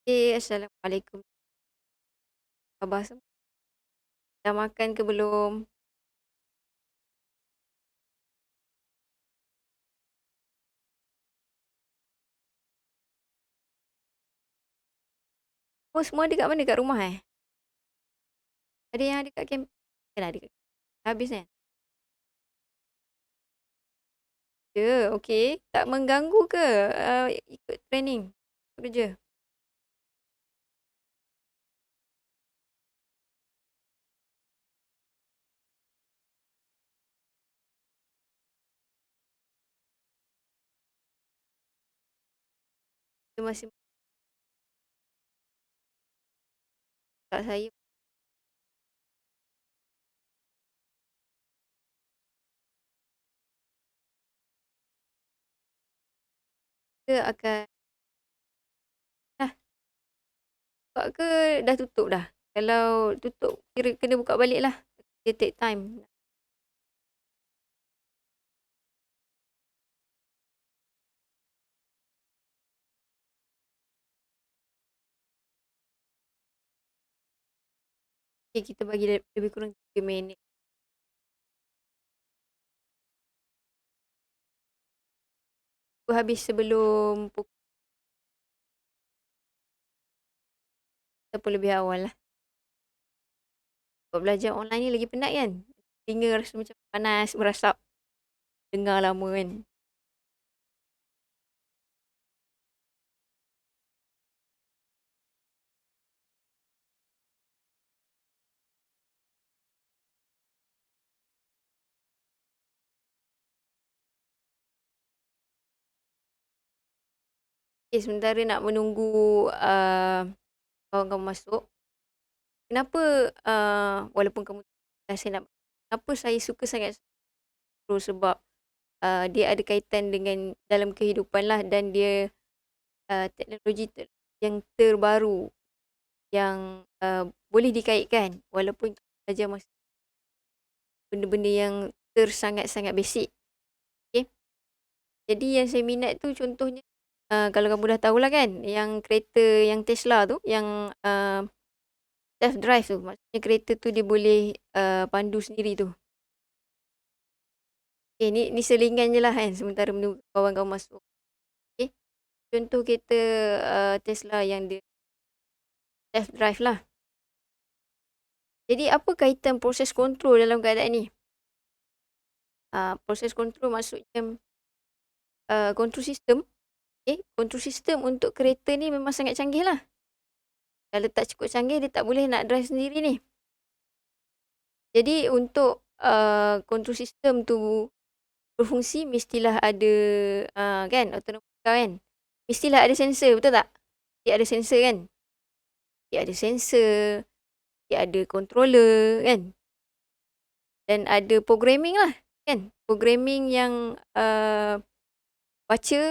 Assalamualaikum. Khabar semua? Dah makan ke belum? Oh, semua ada kat mana? Kat rumah eh? Ada yang ada kat camp? Kan ada kat habis kan? Ya, okey. Tak mengganggu ke ikut training kerja? Dia masih kat saya ke akan dah buka ke dah tutup dah? Kalau tutup kira kena buka balik lah. Dia take time. Okay, kita bagi lebih kurang 3 minit. Aku habis sebelum pukul ataupun lebih awal lah. Buat belajar online ni lagi penat kan? Telinga rasa macam panas, merasap. Dengar lama kan? Okay, sementara nak menunggu kawan-kawan masuk, kenapa walaupun kamu rasa nak, kenapa saya suka sangat Astro sebab dia ada kaitan dengan dalam kehidupan lah dan dia teknologi yang terbaru yang boleh dikaitkan walaupun kita belajar benda-benda yang tersangat-sangat basic. Okay? Jadi yang saya minat tu contohnya kalau kamu dah tahulah kan yang kereta yang Tesla tu yang self drive tu, maksudnya kereta tu dia boleh pandu sendiri tu. Okay, ni selingan je lah kan sementara menunggu kawan-kawan masuk. Okay. Contoh kereta Tesla yang dia self drive lah. Jadi apa kaitan proses kontrol dalam keadaan ni? Proses kontrol maksudnya control system. Okay. Control system untuk kereta ni memang sangat canggih lah. Kalau tak cukup canggih dia tak boleh nak drive sendiri ni. Jadi untuk control system tu berfungsi mestilah ada kan autonomous car kan. Mestilah ada sensor, betul tak? Dia ada sensor kan? Dia ada sensor, dia ada controller kan? Dan ada programming lah kan? Programming yang baca,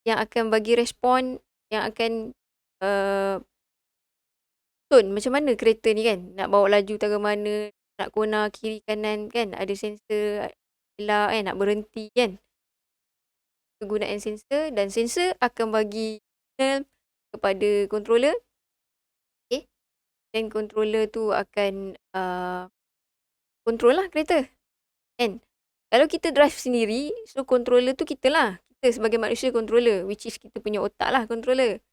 yang akan bagi respon, yang akan tune macam mana kereta ni kan? Nak bawa laju ke mana, nak corner kiri kanan kan? Ada sensor, elak kan? Nak berhenti kan? Kegunaan sensor dan sensor akan bagi signal kepada controller. Okay. Dan controller tu akan control lah kereta. Kan? Kalau kita drive sendiri, so controller tu kita lah. Kita sebagai manusia controller, which is kita punya otak lah controller.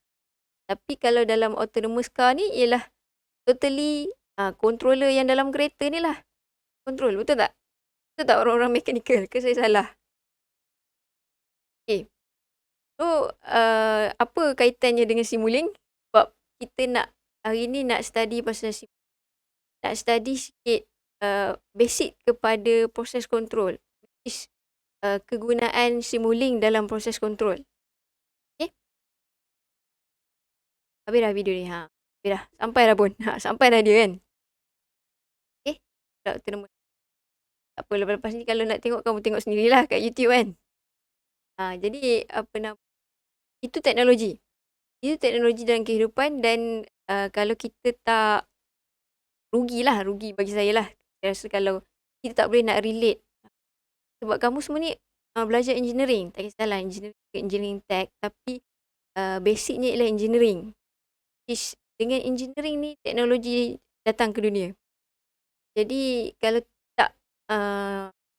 Tapi kalau dalam autonomous car ni ialah totally controller yang dalam kereta ni lah. Control, betul tak? Betul tak orang-orang mechanical? Ke saya salah? Okay. So, apa kaitannya dengan Simulink? Sebab kita nak, hari ni nak study pasal Simulink. Nak study sikit basic kepada proses control. Which is kegunaan Simulink dalam proses control. Okay? Habis dah video ni. Habis dah. Sampai dah pun. Sampai dah dia kan. Okay? Tak terima. Tak apa, lepas ni kalau nak tengok, kamu tengok sendirilah kat YouTube kan. Jadi, apa nama, itu teknologi. Itu teknologi dalam kehidupan dan kalau kita tak, rugi bagi saya lah. Saya rasa kalau kita tak boleh nak relate. Sebab kamu semua ni belajar engineering. Tak kisahlah engineering tech. Tapi basicnya ialah engineering. dengan engineering ni teknologi datang ke dunia. Jadi kalau tak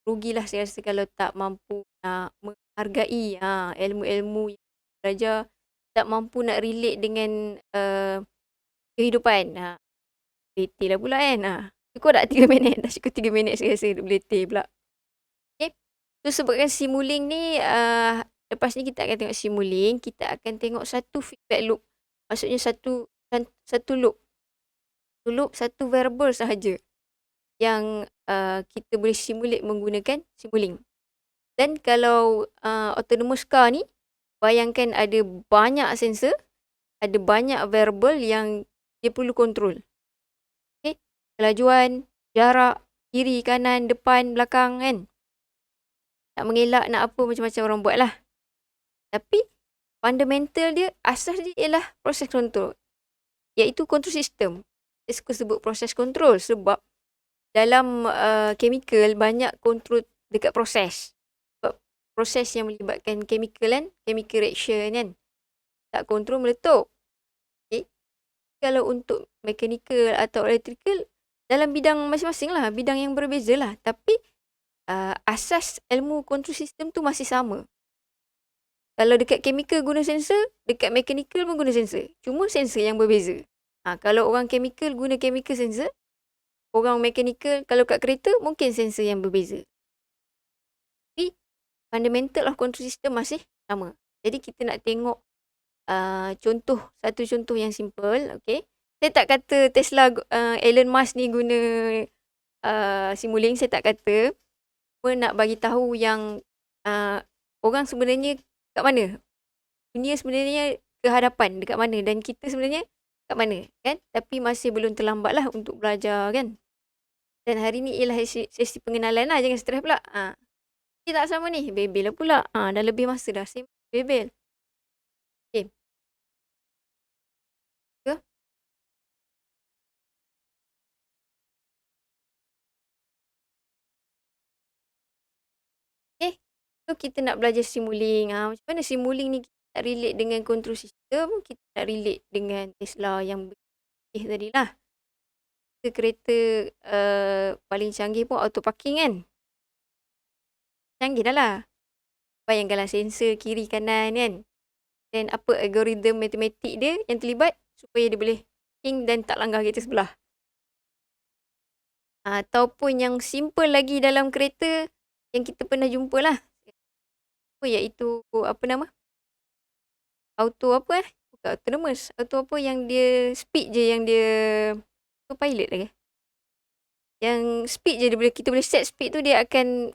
rugilah saya rasa kalau tak mampu nak menghargai ilmu-ilmu yang belajar, tak mampu nak relate dengan kehidupan. Beletih lah pula kan. Cukup tak 3 minit? Dah cukup 3 minit saya rasa beletih pula. Okay. So sebabkan Simulink ni, lepas ni kita akan tengok Simulink, kita akan tengok satu feedback loop. Maksudnya satu loop. Satu variable sahaja yang kita boleh simulate menggunakan Simulink. Dan kalau autonomous car ni, bayangkan ada banyak sensor, ada banyak variable yang dia perlu control. Okay. Kelajuan, jarak, kiri, kanan, depan, belakang kan. Nak mengelak, nak apa macam-macam orang buat lah. Tapi fundamental dia, asas dia ialah proses control. Iaitu control system. Saya suka sebut proses control sebab dalam chemical banyak control dekat proses. Proses yang melibatkan chemical kan, chemical reaction kan. Tak control meletup. Okay. Kalau untuk mechanical atau electrical, dalam bidang masing-masing lah, bidang yang berbeza lah. Tapi asas ilmu control system tu masih sama. Kalau dekat chemical guna sensor, dekat mechanical pun guna sensor. Cuma sensor yang berbeza. Kalau orang chemical guna chemical sensor, orang mechanical kalau kat kereta mungkin sensor yang berbeza. Tapi fundamental of control system masih sama. Jadi kita nak tengok satu contoh yang simple. Okay. Saya tak kata Tesla, Elon Musk ni guna Simulink, saya tak kata. Cuma nak bagi tahu yang orang sebenarnya kat mana. Dunia sebenarnya ke hadapan dekat mana dan kita sebenarnya kat mana kan. Tapi masih belum terlambat lah untuk belajar kan. Dan hari ni ialah sesi pengenalan lah. Jangan stres pula. Kita tak sama ni. Bebel lah pula. Dah lebih masa dah. Saya bebel. Okay. Ke? Okay. So kita nak belajar Simulink. Macam mana Simulink ni kita nak relate dengan control system. Kita nak relate dengan Tesla yang tadi lah. Kereta paling canggih pun auto parking kan. Canggih dah lah. Bayangkanlah sensor kiri kanan kan. Dan apa algoritma matematik dia yang terlibat supaya dia boleh parking dan tak langgar kereta sebelah. Ataupun yang simple lagi dalam kereta yang kita pernah jumpa lah. Iaitu apa nama? Auto apa Bukan autonomous. Auto apa yang dia speed je yang dia pilot lagi. Yang speed je kita boleh set speed tu dia akan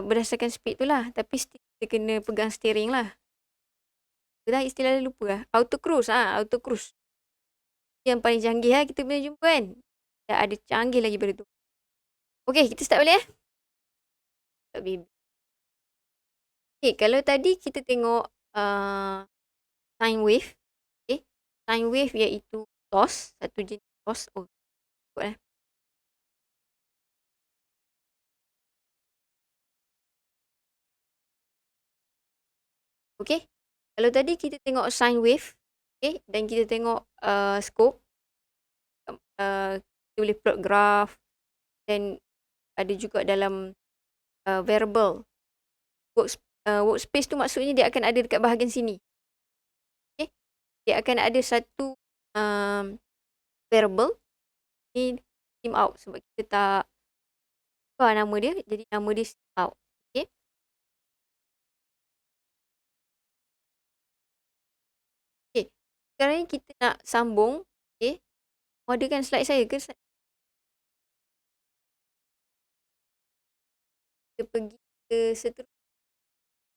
berdasarkan speed tu lah. Tapi kita kena pegang steering lah. Dah istilah dia lupa lah. Auto cruise. Auto cruise. Yang paling canggih lah kita boleh jumpa kan. Dah ada canggih lagi pada tu. Okay, kita start balik Okay, kalau tadi kita tengok sine wave. Okay. Sine wave iaitu toss. Satu jenis toss. Ikut lah. Okay. Kalau tadi kita tengok sine wave. Okay. Dan kita tengok scope. Kita boleh plot graph. Dan ada juga dalam variable. Workspace tu maksudnya dia akan ada dekat bahagian sini. Okay. Dia akan ada satu variable. Ni sim out. Sebab kita tak tukar nama dia. Jadi nama dia sim out. Okay. Okay. Sekarang ni kita nak sambung. Okay. Modalkan slide saya ke? Kita pergi ke seterusnya.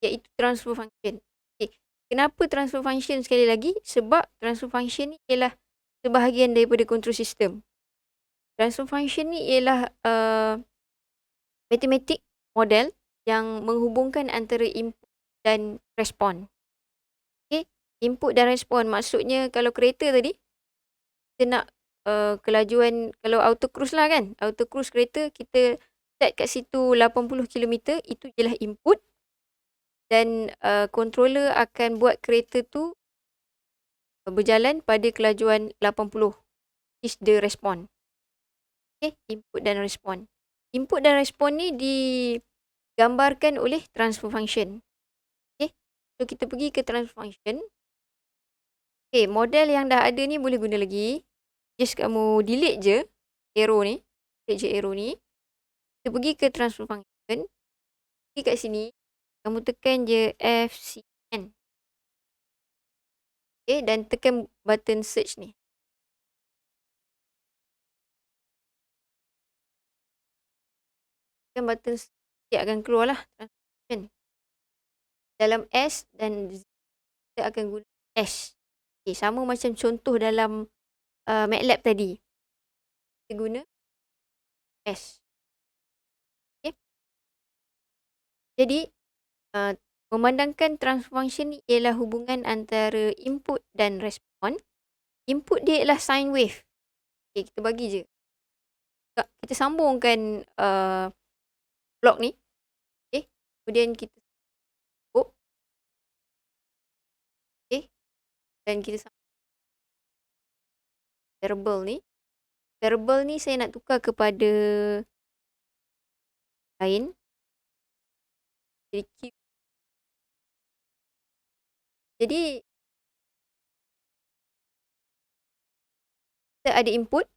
Iaitu transfer function. Okay. Kenapa transfer function sekali lagi? Sebab transfer function ni ialah sebahagian daripada control system. Transfer function ni ialah matematik model yang menghubungkan antara input dan respon. Okay. Input dan respon maksudnya kalau kereta tadi kita nak kelajuan, kalau auto cruise lah kan. Auto cruise kereta kita set kat situ 80 km, itu ialah input. Dan controller akan buat kereta tu berjalan pada kelajuan 80 is the response. Okay, input dan respon. Input dan respon ni digambarkan oleh transfer function. Okay, so kita pergi ke transfer function. Okay, model yang dah ada ni boleh guna lagi. Just kamu delete je arrow ni. Delete je arrow ni. Kita pergi ke transfer function. Pergi kat sini. Kamu tekan je FCN. Okay, dan tekan button search ni. Tekan button search, dia akan keluar lah transfer function. Dalam S dan Z, kita akan guna S. Okay, sama macam contoh dalam MATLAB tadi. Kita guna S. Okay. Jadi, memandangkan transfer function ni ialah hubungan antara input dan respon. Input dia ialah sine wave. Okay, kita bagi je. Kita sambungkan blok ni. Okay. Kemudian kita sambung. Okay. Dan kita sambung variable ni. Variable ni saya nak tukar kepada lain. Jadi Q. Jadi kita ada input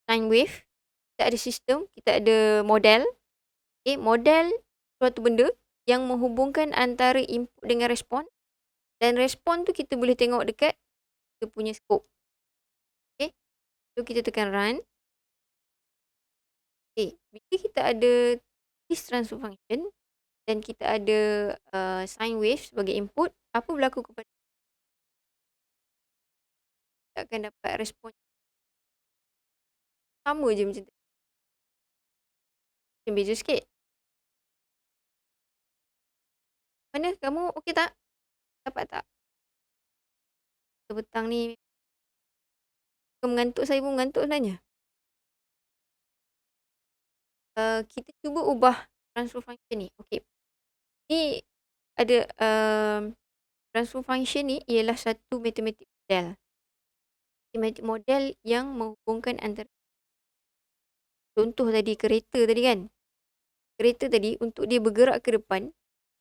sine wave, kita ada sistem, kita ada model. Okay, model suatu benda yang menghubungkan antara input dengan respon, dan respon tu kita boleh tengok dekat kita punya scope. Okay, so kita tekan run. Okay, bila kita ada this transfer function dan kita ada sine wave sebagai input, apa berlaku kepada kita akan dapat respon sama je macam tu. Macam beza sikit. Mana kamu okey tak? Dapat tak? Petang ni mengantuk, saya pun mengantuk sebenarnya. Kita cuba ubah transfer function ni. Okey. Ni ada transfer function ni ialah satu matematik model. Matematik model yang menghubungkan antara, contoh tadi kereta tadi kan. Kereta tadi untuk dia bergerak ke depan,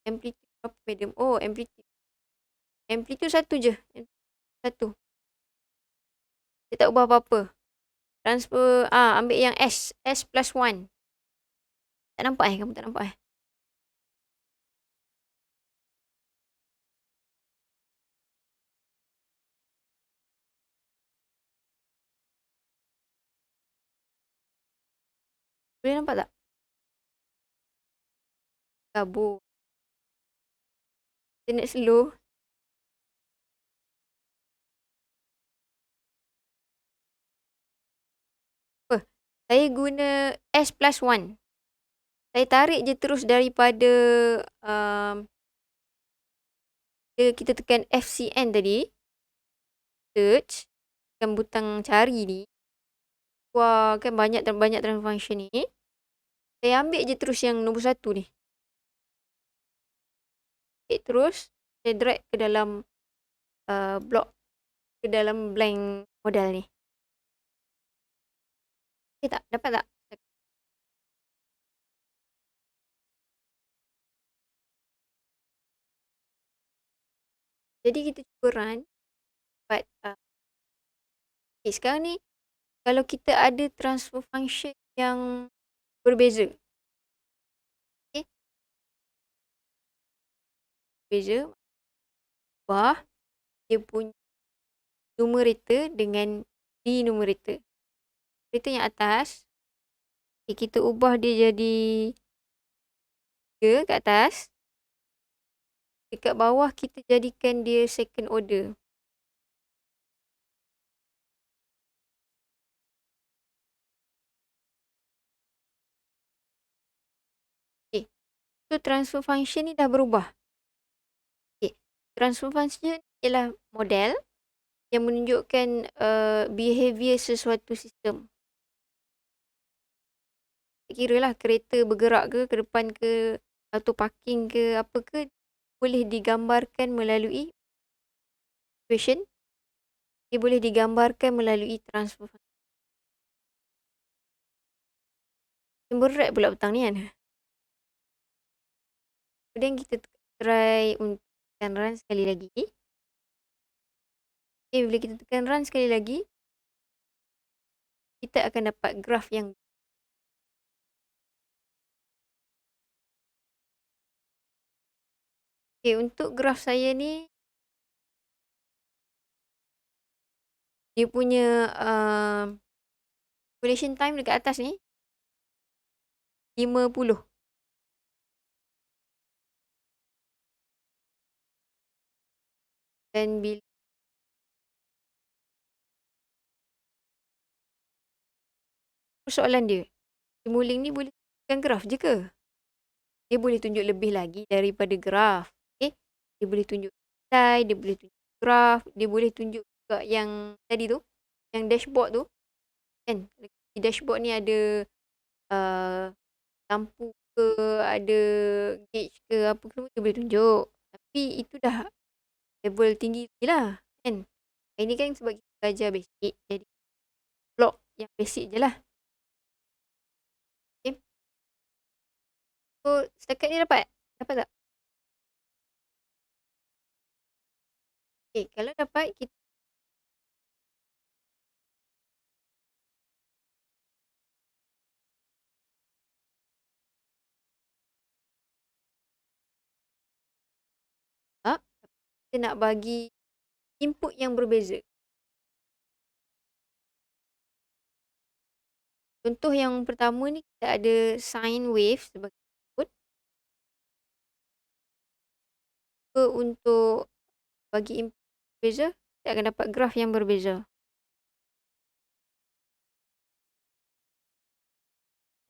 amplitude berapa medium? Oh, amplitude. Amplitude satu je. Satu. Dia tak ubah apa-apa. Transfer, ambil yang S. S plus 1. Tak nampak Kamu tak nampak Boleh nampak tak? Kabur. Internet slow. Saya guna S plus 1. Saya tarik je terus daripada kita tekan FCN tadi. Search. Tekan butang cari ni. Wah, kan banyak transfer function ni. Saya ambil je terus yang nombor 1 ni. Okay, terus saya drag ke dalam blok, ke dalam blank model ni. Okay tak? Dapat tak? Jadi kita cuba run. Dapat. Okay, sekarang ni kalau kita ada transfer function yang berbeza. Okay. Berbeza. Ubah dia punya numerator dengan denominator. Numerator yang atas. Okay, kita ubah dia jadi 3 kat atas. Dekat bawah kita jadikan dia second order. Okay. So transfer function ni dah berubah. Okay. Transfer function ialah model yang menunjukkan behavior sesuatu sistem. Kira lah kereta bergerak ke depan ke, atau parking ke apa ke, boleh digambarkan melalui equation Dia boleh digambarkan melalui transfer function. Berat pula petang ni kan. Kemudian kita try untuk tekan run sekali lagi. Okay, bila kita tekan run sekali lagi, kita akan dapat graf yang okay, untuk graf saya ni dia punya calculation time dekat atas ni 50. Dan bila soalan dia, Simulink ni boleh tunjukkan graf je ke? Dia boleh tunjuk lebih lagi daripada graf. Okay? Dia boleh tunjuk slide, dia boleh tunjuk graf, dia boleh tunjuk juga yang tadi tu, yang dashboard tu. Kan? Di dashboard ni ada lampu ke, ada gauge ke, apa ke, dia boleh tunjuk. Tapi itu dah level tinggi lah. Kan? Ini kan sebab kita belajar basic. Jadi block yang basic je lah. Okay. So setakat ni dapat? Dapat tak? Okay, kalau dapat kita kita nak bagi input yang berbeza. Contoh yang pertama ni kita ada sine wave sebagai input. Untuk bagi input berbeza, kita akan dapat graf yang berbeza.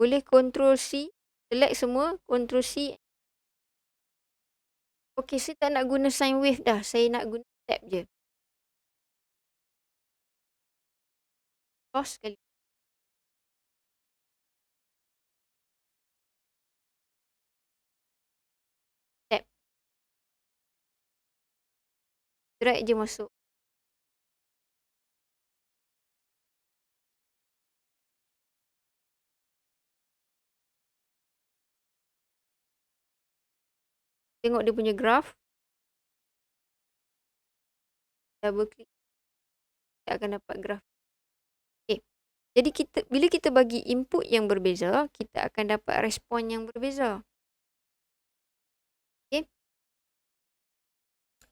Boleh Ctrl C, select semua, Ctrl C. Okey, saya tak nak guna sine wave dah. Saya nak guna step je. Pause sekali. Step. Drag je masuk. Tengok dia punya graf. Double click. Kita akan dapat graf. Okay. Jadi bila kita bagi input yang berbeza, kita akan dapat respon yang berbeza. Okay.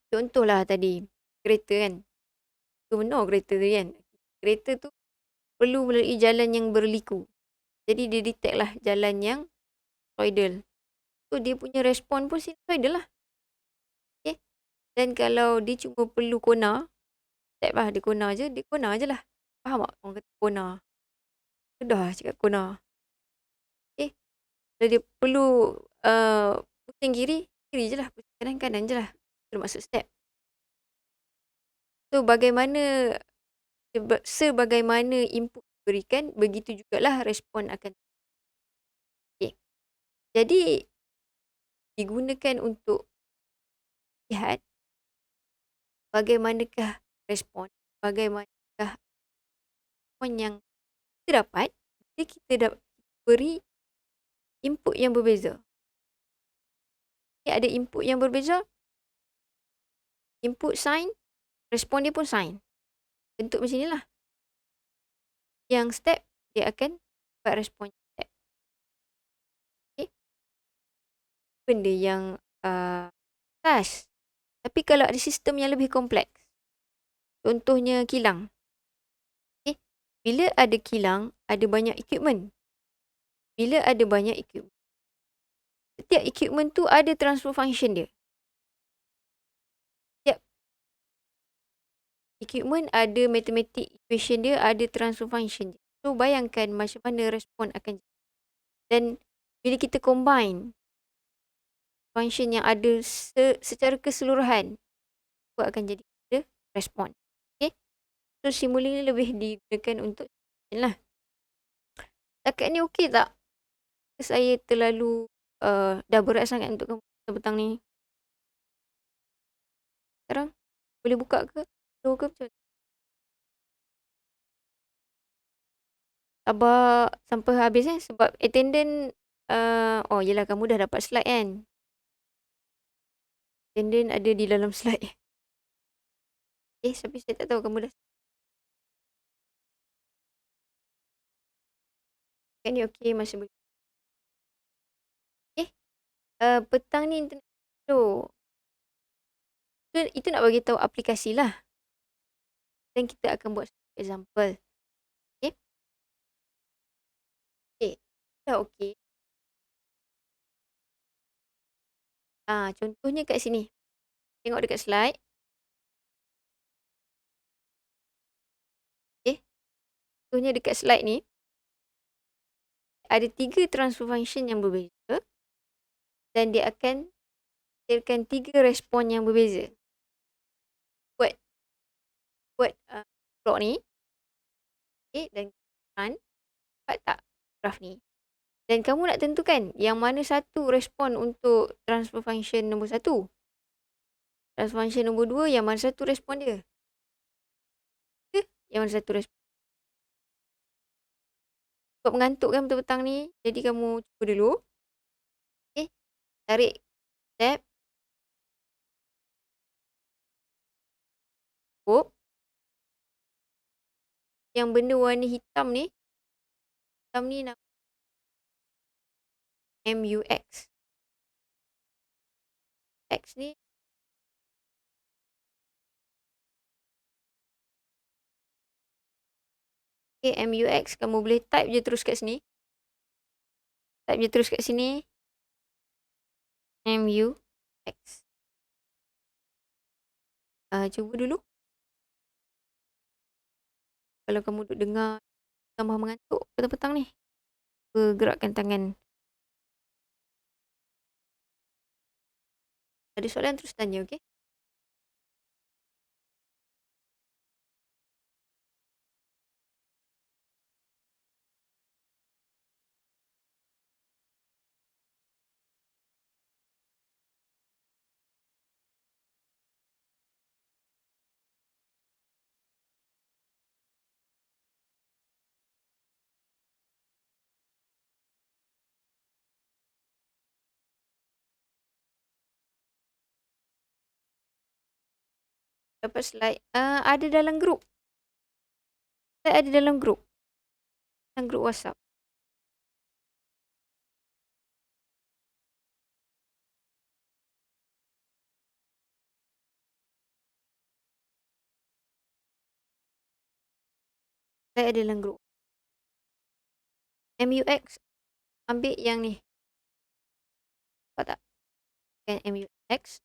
Contohlah tadi, kereta kan. Tu benar kereta tu kan. Kereta tu perlu melalui jalan yang berliku. Jadi dia detect lah jalan yang sinusoidal. So dia punya respon pun sinusoidal lah. Okay. Dan kalau dia cuma perlu kona, step lah dia kona je lah. Faham tak orang kata kona? Sudah cakap kona. Okay. Kalau dia perlu pusing kiri je lah. Pusing kanan je lah. Itu maksud step. So sebagaimana input diberikan, begitu jugalah respon akan. Okay. Jadi digunakan untuk lihat bagaimanakah respon, bagaimanakah respon yang kita dapat bila kita beri input yang berbeza. Okay, ada input yang berbeza, input sine, respon dia pun sine. Bentuk macam inilah. Yang step, dia akan dapat respon step. Okay. Benda yang fast. Tapi kalau ada sistem yang lebih kompleks, contohnya kilang. Okay. Bila ada kilang, ada banyak equipment. Bila ada banyak equipment, setiap equipment tu ada transfer function dia. Setiap equipment ada mathematic equation dia, ada transfer function dia. So bayangkan macam mana respon akan jadi. Dan bila kita combine function yang ada secara keseluruhan, itu akan jadi respon. Okay. So Simulink ni lebih digunakan untuk lah. Setakat ni okey tak? Saya terlalu dah berat sangat untuk kamu petang ni. Sekarang boleh buka ke? Slow ke macam mana? sabar sampai habis sebab attendance oh yelah kamu dah dapat slide kan. Attendance ada di dalam slide. Tapi saya tak tahu kamu dah kan ni okey masih boleh. Petang ni internet slow. Itu nak bagi tahu aplikasi lah. Dan kita akan buat example. Okay. Dah okey. Contohnya kat sini. Tengok dekat slide. Contohnya dekat slide ni. Ada 3 transfer function yang berbeza. Dan dia akan hasilkan 3 respon yang berbeza. Buat blok ni. Dan run. Dapat tak graf ni. Dan kamu nak tentukan yang mana satu respon untuk transfer function nombor 1. Transfer function nombor 2 yang mana satu respon dia. Yang mana satu respon. Sebab mengantuk kan petang ni. Jadi kamu cuba dulu. Tarik tab. Yang benda warna hitam ni. Hitam ni nama MUX. X ni. MUX. Kamu boleh type je terus kat sini. Type je terus kat sini. MUX. Cuba dulu. Kalau kamu duduk dengar tambah mengantuk petang-petang ni. Gerakkan tangan. Ada soalan terus tanya, okey? Dapat slide. Ada dalam grup. Ada dalam grup. Dalam grup WhatsApp. Saya ada dalam grup. MUX. Ambil yang ni. Nampak tak? Kan MUX.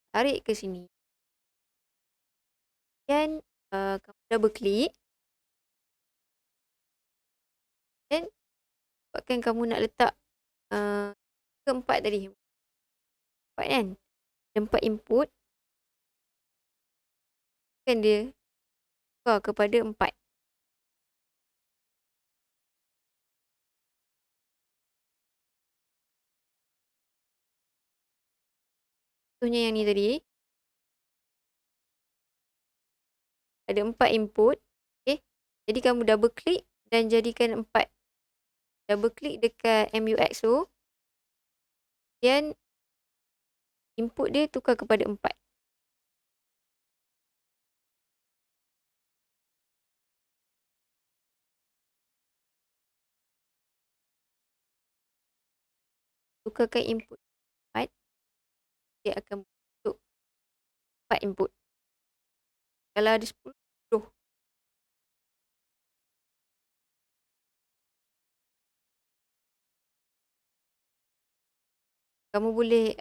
Tarik ke sini. Dan kamu double klik. Dan buatkan kamu nak letak keempat tadi. 4 kan? 4 input. Kan dia tukar kepada 4. Contohnya yang ni tadi. Ada 4 input. Jadi kamu double klik dan jadikan 4. Double klik dekat MUX tu. Dan input dia tukar kepada 4. Tukarkan input 4. Dia akan bentuk 4 input. Kalau ada 10. Kamu boleh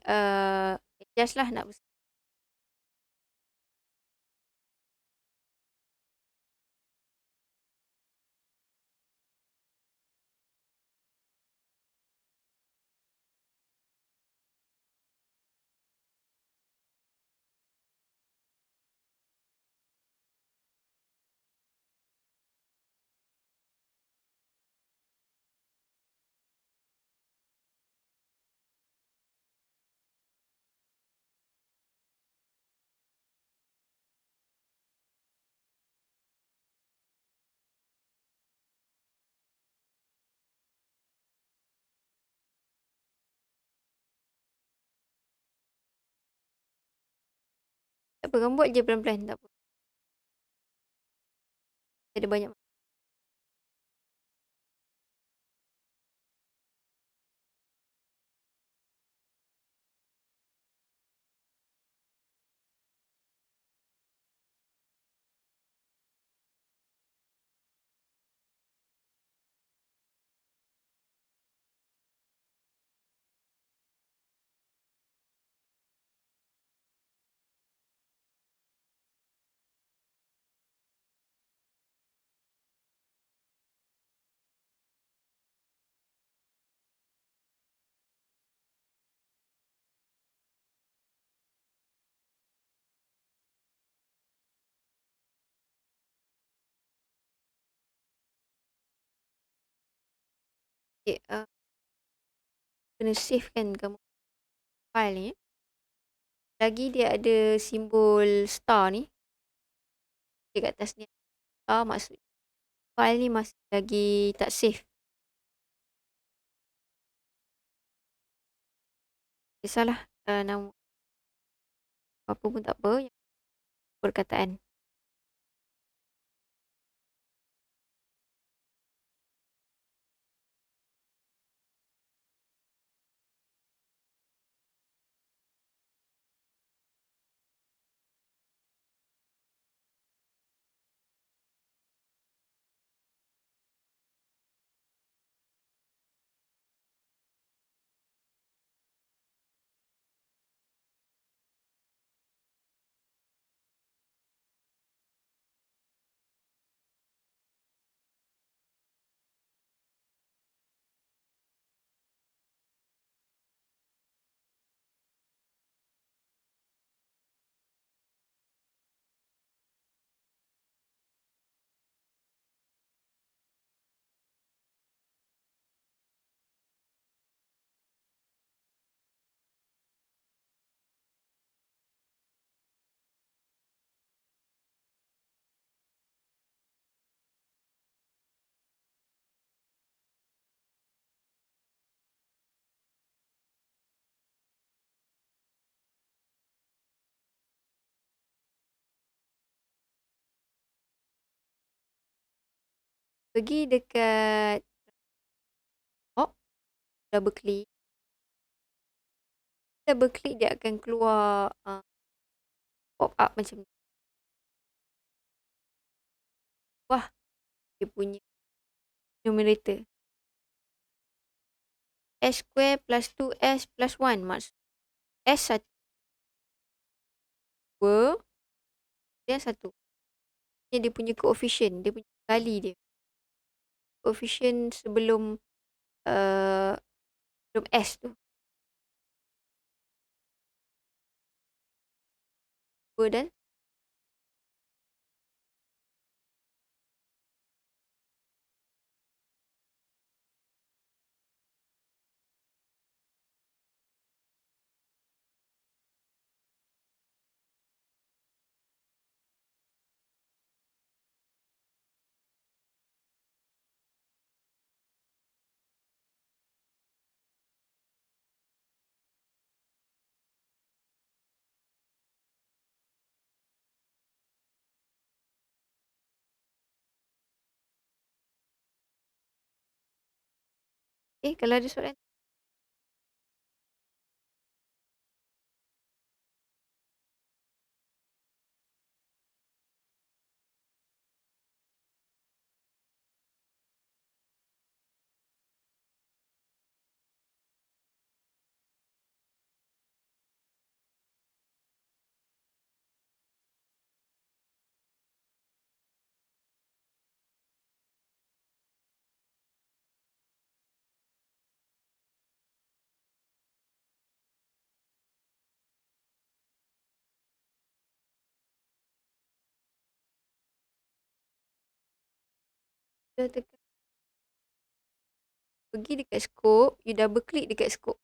adjust lah nak besar. apa, kamu buat je pelan-pelan, tak apa. Ada banyak. Okay, kena save kan kamu file ni. Lagi dia ada simbol star ni. Dekat atas ni. Maksud file ni masih lagi tak save. Kisahlah nama apa pun tak apa. Perkataan. Pergi dekat double click. Double click dia akan keluar pop up macam ni. Wah, dia punya numerator. S square plus 2S plus 1. Maksud S 1. 2. Dia 1. Dia punya coefficient. Dia punya kali dia. Coefficient sebelum S tu. 2 dan kalau ada soalan. Dah tekan. Pergi dekat scope. You double click dekat scope.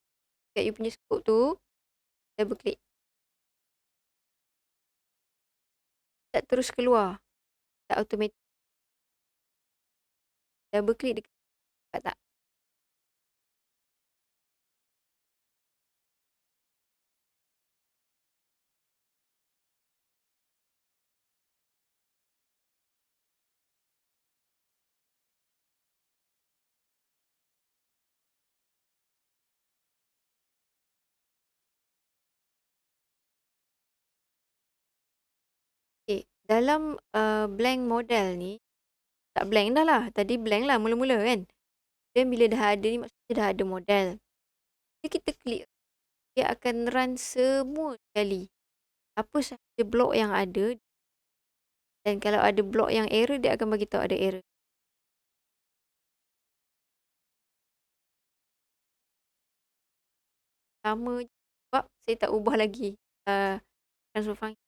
Dekat you punya scope tu. Double click. Tak terus keluar. Tak automatic. Double click dekat. Tak. Dalam, blank model ni, tak blank dah lah, tadi blank lah mula-mula kan. Then bila dah ada ni maksudnya dah ada model. Bila kita klik, dia akan run semua sekali. Apa sahaja blok yang ada, dan kalau ada blok yang error, dia akan bagi tahu ada error. Sama je sebab saya tak ubah lagi, transfer function.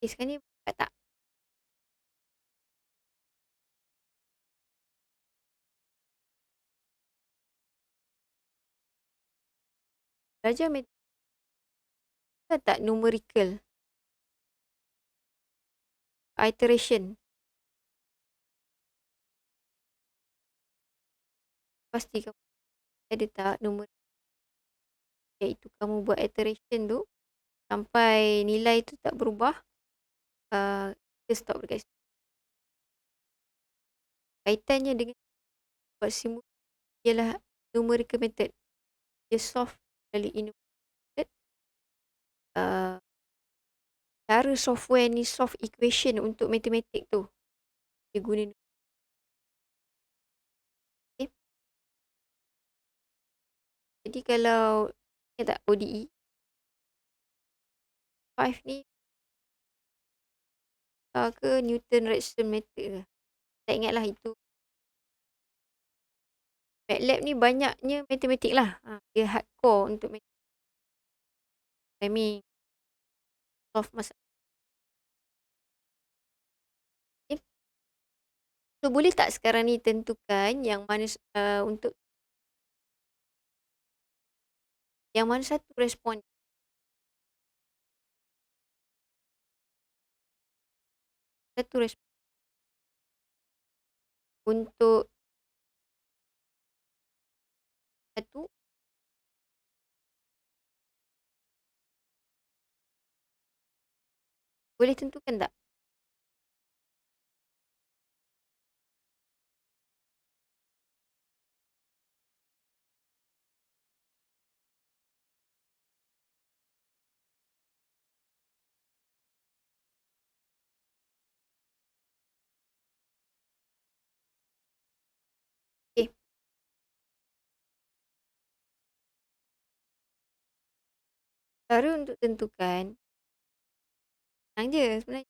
Okay, sekarang ni buka tak? Belajar matematik tak numerical, iteration. Pasti kamu ada tak numerical, iaitu kamu buat iteration tu sampai nilai tu tak berubah, kita stop dekat situ. Kaitannya dengan buat simulasi ialah numerical method. Dia solve melalui numerical method. Cara software ni solve equation untuk matematik tu, dia guna okay. Jadi kalau ingat tak ODE 5 ni ke Newton-Raphson method ke? Tak ingat lah itu. MATLAB ni banyaknya matematik lah. Dia hardcore untuk programming, solve masalah. Okay. So boleh tak sekarang ni tentukan yang mana untuk yang mana satu respon untuk satu boleh tentukan tak? Okay. Cara untuk tentukan senang je sebenarnya.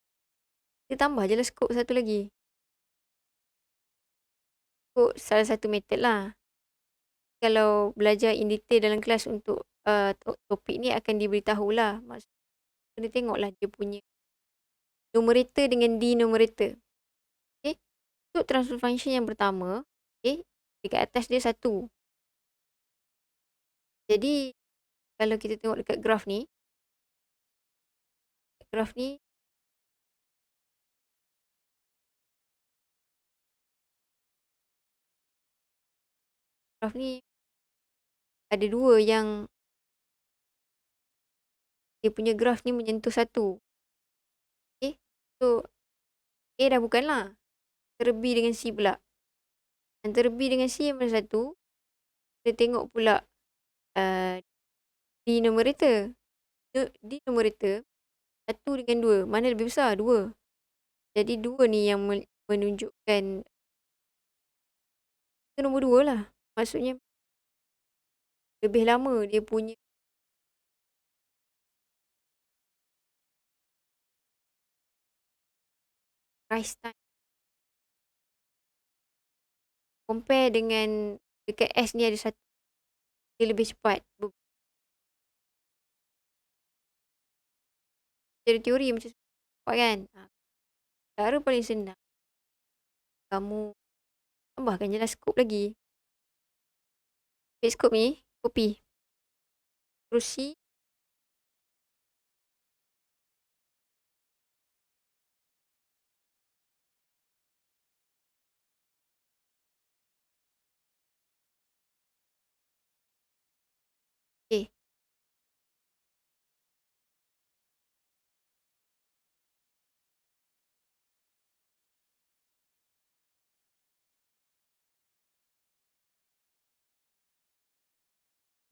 Kita tambah je lah skop satu lagi. Skop salah satu method lah. Kalau belajar in detail dalam kelas untuk topik ni akan diberitahu lah. Maksudnya kena tengok lah dia punya numerator dengan denominator. Okay. Untuk transfer function yang pertama, okay, dekat atas dia 1. Jadi kalau kita tengok dekat graf ni, graf ni ada 2 yang dia punya graf ni menyentuh 1. Okay. So A dah bukan lah. Antara B dengan C pula. Antara B dengan C yang mana satu, kita tengok pula denominator. Denominator 1 dengan 2, mana lebih besar? 2. Jadi 2 ni yang menunjukkan itu nombor 2 lah. Maksudnya lebih lama dia punya rise time. Compare dengan dekat S ni ada 1. Dia lebih cepat. Secara teori macam cepat kan? Cara paling senang, kamu tambahkan je lah skop lagi. Skop ni, copy. Terus C.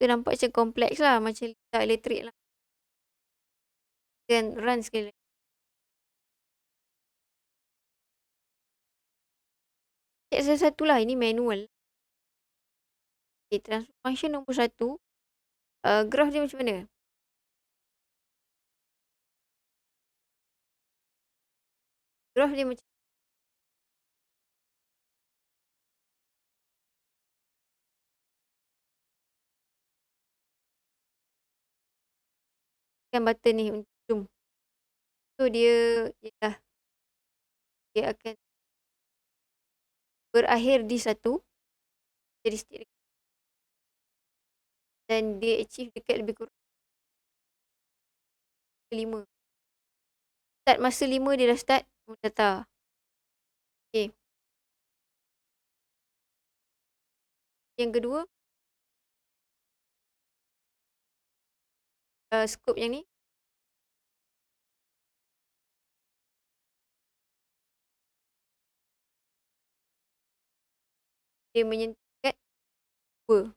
Tu nampak macam kompleks lah. Macam letak elektrik lah. Then run sekali lagi. Check satu-satu lah. Ini manual. Okay, transfer function nombor 1. Graph dia macam mana? Graph dia macam kan button ni untuk zoom. So dia akan berakhir di 1. Jadi setiap dan dia achieve dekat lebih kurang 5. Start masa 5 dia dah start data. Okay. Yang kedua, scope yang ni. Dia menyentuh kat 2.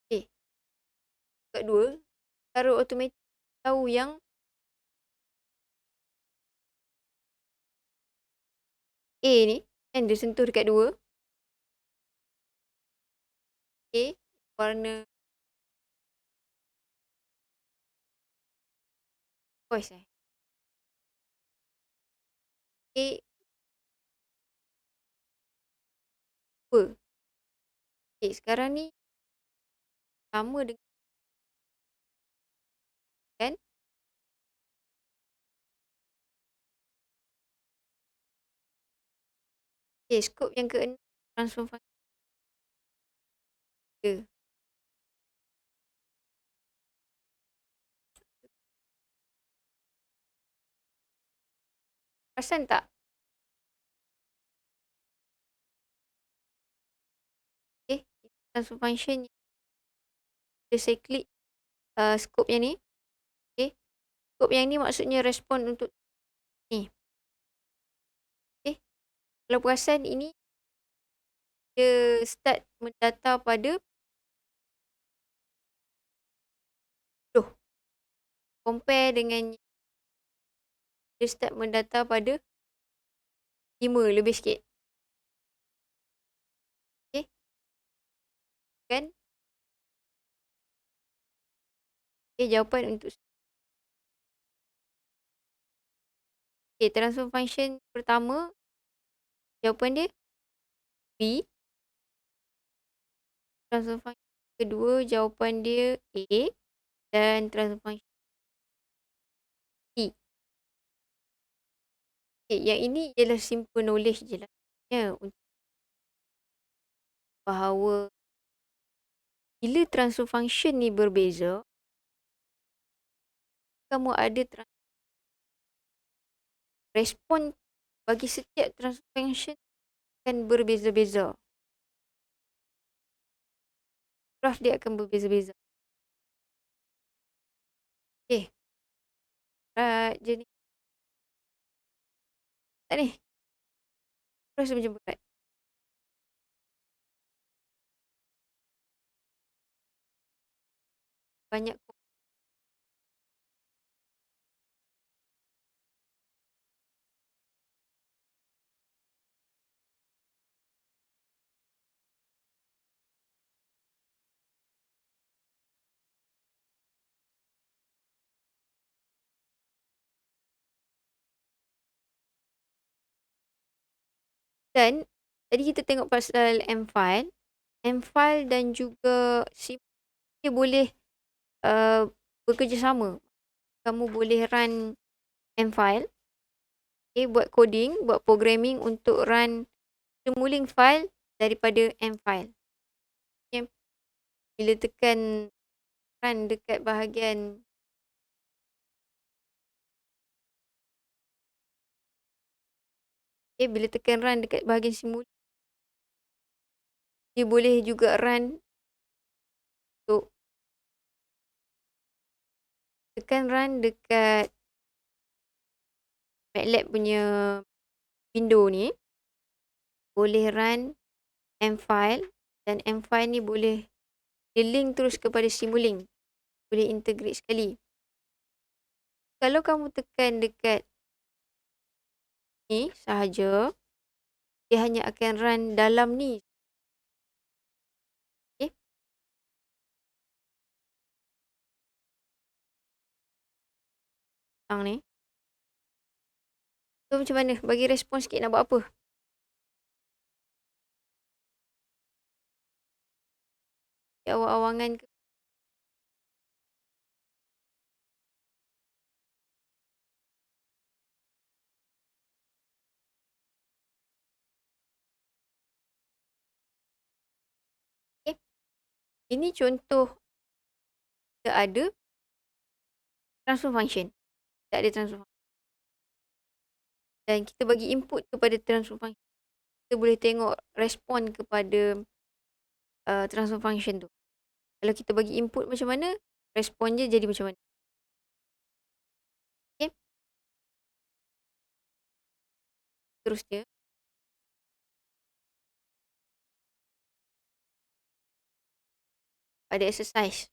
Okay. Kat 2, secara automatik tahu yang A ni kan dia sentuh dekat 2. A warna voice A 2. Okay, sekarang ni sama dengan kan. Okay, scope yang ke-6 transform function. Perasan tak? Okay, transform function ni. Bila saya klik scope yang ni. Okay, scope yang ni maksudnya respon untuk ni. Okay, kalau perasan ini dia start mendata pada compare dengan dia start mendata pada 5 lebih sikit. Okay. Kan? Okay, jawapan untuk okay, transfer function pertama jawapan dia B. Transfer function kedua jawapan dia A. Dan transfer function C. Okay, yang ini ialah simple knowledge je lah. Ya, untuk bahawa bila transfer function ni berbeza, kamu ada respon bagi setiap transfer function akan berbeza-beza. Graph dia akan berbeza-beza. Okay. Berat je ni. Tak ni. Rasa macam berat. Banyak dan tadi kita tengok pasal M-file. M-file dan juga dia boleh bekerjasama. Kamu boleh run M-file. Okay, buat coding, buat programming untuk run Simulink file daripada M-file. Okay. Bila tekan run dekat bahagian bila tekan run dekat bahagian Simulink, dia boleh juga run untuk tekan run dekat MATLAB punya window ni. Boleh run M-file dan M-file ni boleh Dia link terus kepada Simulink. Boleh integrate sekali. Kalau kamu tekan dekat ni sahaja, dia hanya akan run dalam ni. Okay. Ni. So macam mana? Bagi respon sikit nak buat apa? Awang-awangan ke? Okay. Ini contoh kita ada transfer function. Tak ada transfer function. Dan kita bagi input kepada transfer function. Kita boleh tengok respon kepada transfer function tu. Kalau kita bagi input macam mana, respon je jadi macam mana. Okay. Terusnya. Ada exercise.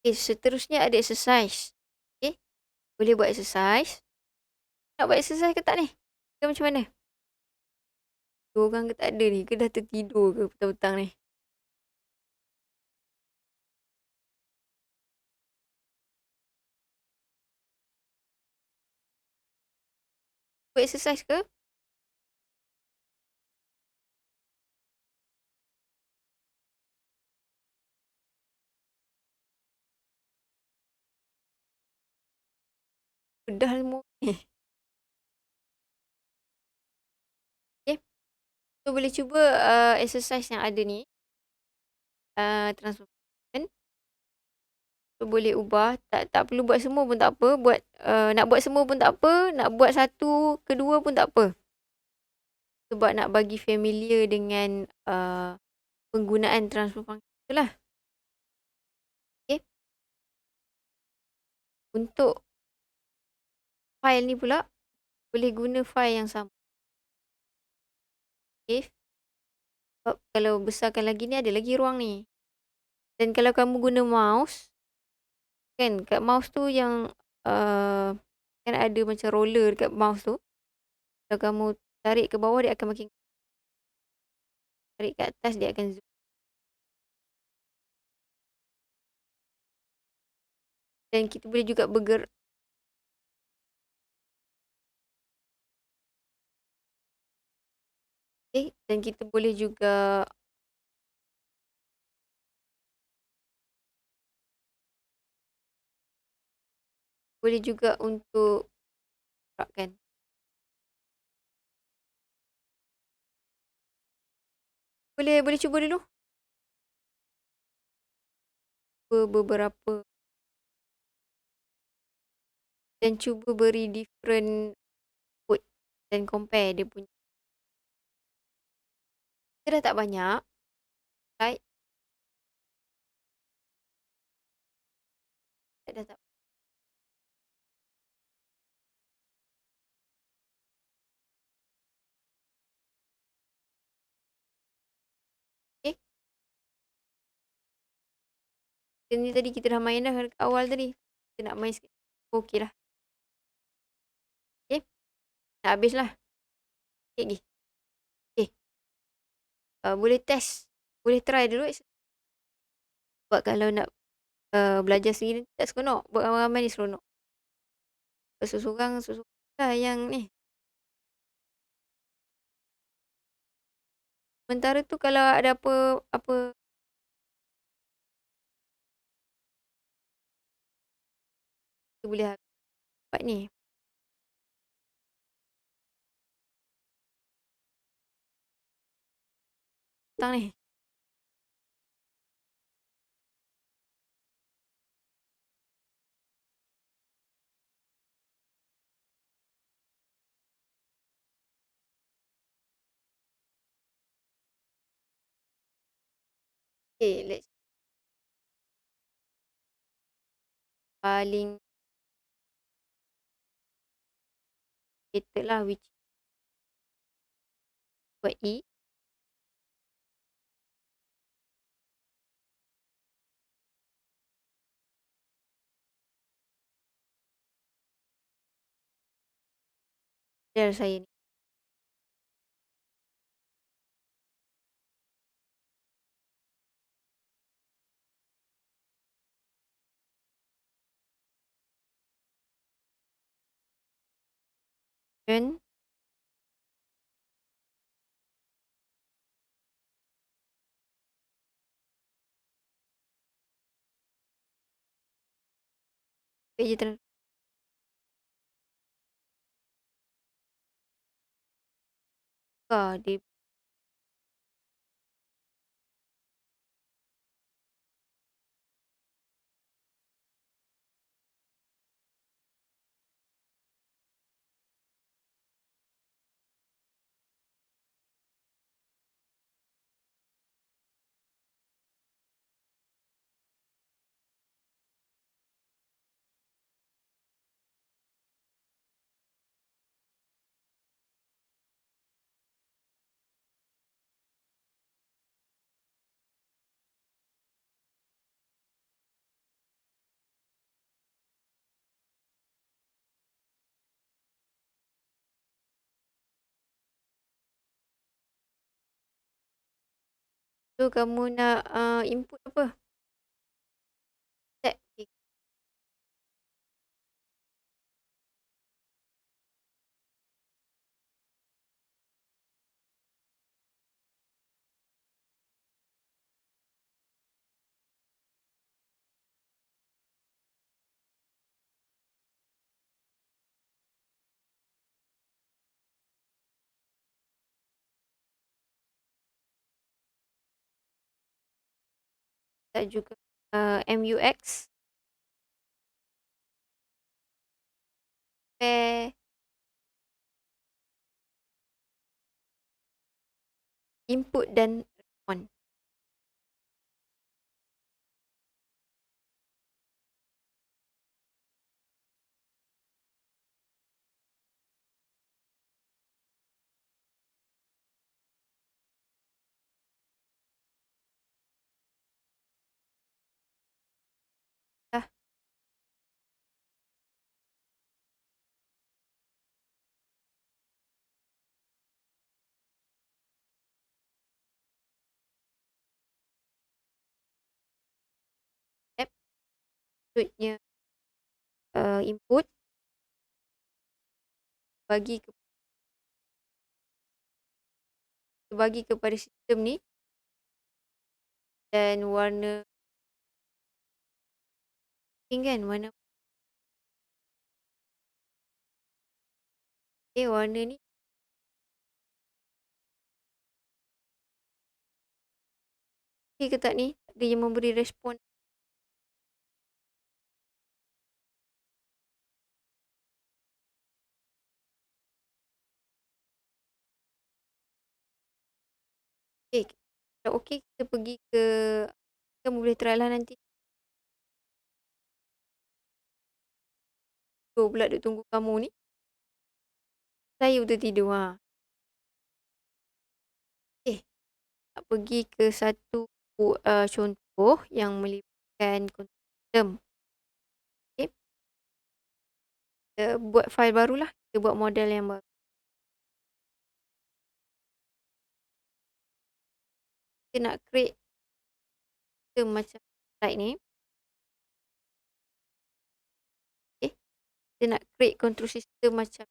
Okay, seterusnya ada exercise. Okay. Boleh buat exercise. Nak buat exercise ke tak ni? Ke macam mana? Dua orang ke tak ada ni? Ke dah tertidur ke petang-petang ni? Buat exercise ke? Dah semua ni. Okay. So boleh cuba exercise yang ada ni. Transfer function. So boleh ubah. Tak perlu buat semua pun tak apa. Nak buat semua pun tak apa. Nak buat satu, kedua pun tak apa. Sebab nak bagi familiar dengan penggunaan transfer function tu lah. Okay. Untuk file ni pula, boleh guna file yang sama. Okay. Sebab kalau besarkan lagi ni, ada lagi ruang ni. Dan kalau kamu guna mouse, kan kat mouse tu yang kan ada macam roller dekat mouse tu. Kalau kamu tarik ke bawah, dia akan makin, tarik ke atas, dia akan zoom. Dan kita boleh juga bergerak. Okay. Dan kita boleh juga untuk gerakkan. Boleh cuba dulu. Beberapa. Dan cuba beri different code. Dan compare dia punya. Dia dah tak banyak. Right? Dah tak. Okay. Ni tadi kita dah main dah awal tadi. Kita nak main sikit. Okay lah. Okay. Nak habis lah. Okay lagi. Okay. Boleh test. Boleh try dulu. Sebab kalau nak belajar sendiri tak seronok. Buat ramai-ramai ni seronok. Seorang lah yang ni. Sementara tu kalau ada apa kita boleh buat ni. Tentang ni. Okay, let's paling related lah, which buat E. model saya ni. Dan kerja tertukar dia tu kamu nak input apa? Set. Okay. Tak juga MUX pair input dan respon. Dah. App maksudnya input bagi bagi kepada sistem ni dan warna pink kan, warna warna ni okey ke tak ni? Dia yang memberi respon. Okey. Kalau okey kita pergi ke, kamu boleh try lah nanti. Dua pula duk tunggu kamu ni. Saya betul tidur Okey. Nak pergi ke satu contoh yang melibatkan sistem. Okey. Kita buat file barulah. Kita buat model yang baru. Kita nak create sistem macam slide ni. Okey. Kita nak create control system macam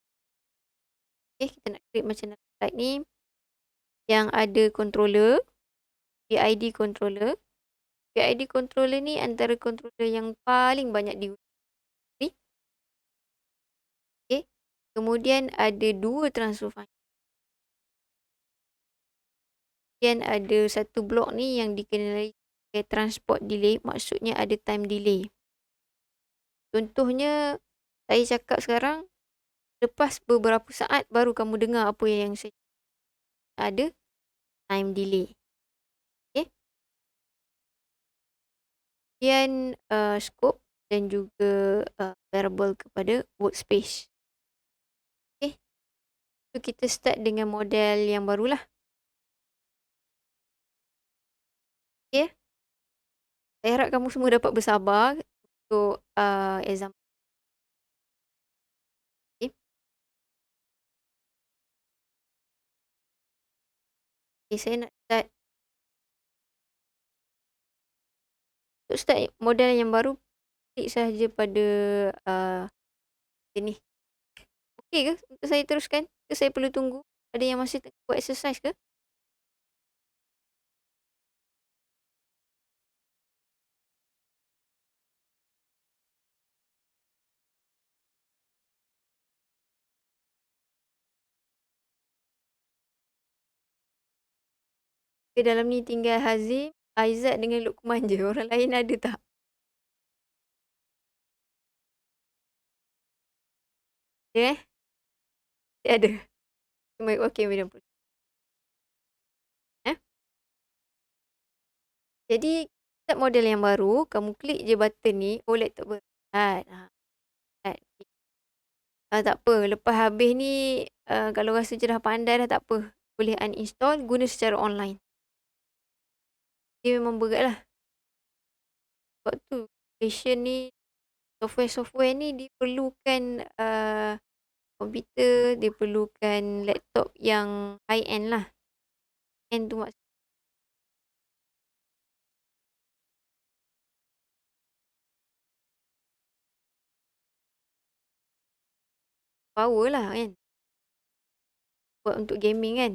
kita nak create macam slide ni yang ada controller, PID controller. PID controller ni antara controller yang paling banyak digunakan. Okey. Kemudian ada dua transfer function. Kemudian ada satu blok ni yang dikenali sebagai transport delay, maksudnya ada time delay. Contohnya saya cakap sekarang, lepas beberapa saat baru kamu dengar apa yang saya ada time delay. Okey. Kemudian scope dan juga variable kepada workspace. Okey. So kita start dengan model yang barulah. Okey. Saya harap kamu semua dapat bersabar untuk example. Okay, saya nak start. Untuk start model yang baru, klik sahaja pada sini. Okey ke untuk saya teruskan? Ke saya perlu tunggu? Ada yang masih buat exercise ke? Ke dalam ni tinggal Hazim, Aizat dengan Lukman je. Orang lain ada tak? Ada Tak ada. Okey, medium. Jadi, start model yang baru, kamu klik je button ni, laptop berat. Start. Tak apa, lepas habis ni, kalau rasa je dah pandai dah tak apa. Boleh uninstall, guna secara online. Dia memang berat lah. Sebab tu, application ni, software-software ni dia perlukan komputer, dia perlukan laptop yang high-end lah. End tu maksud power lah kan. Buat untuk gaming kan.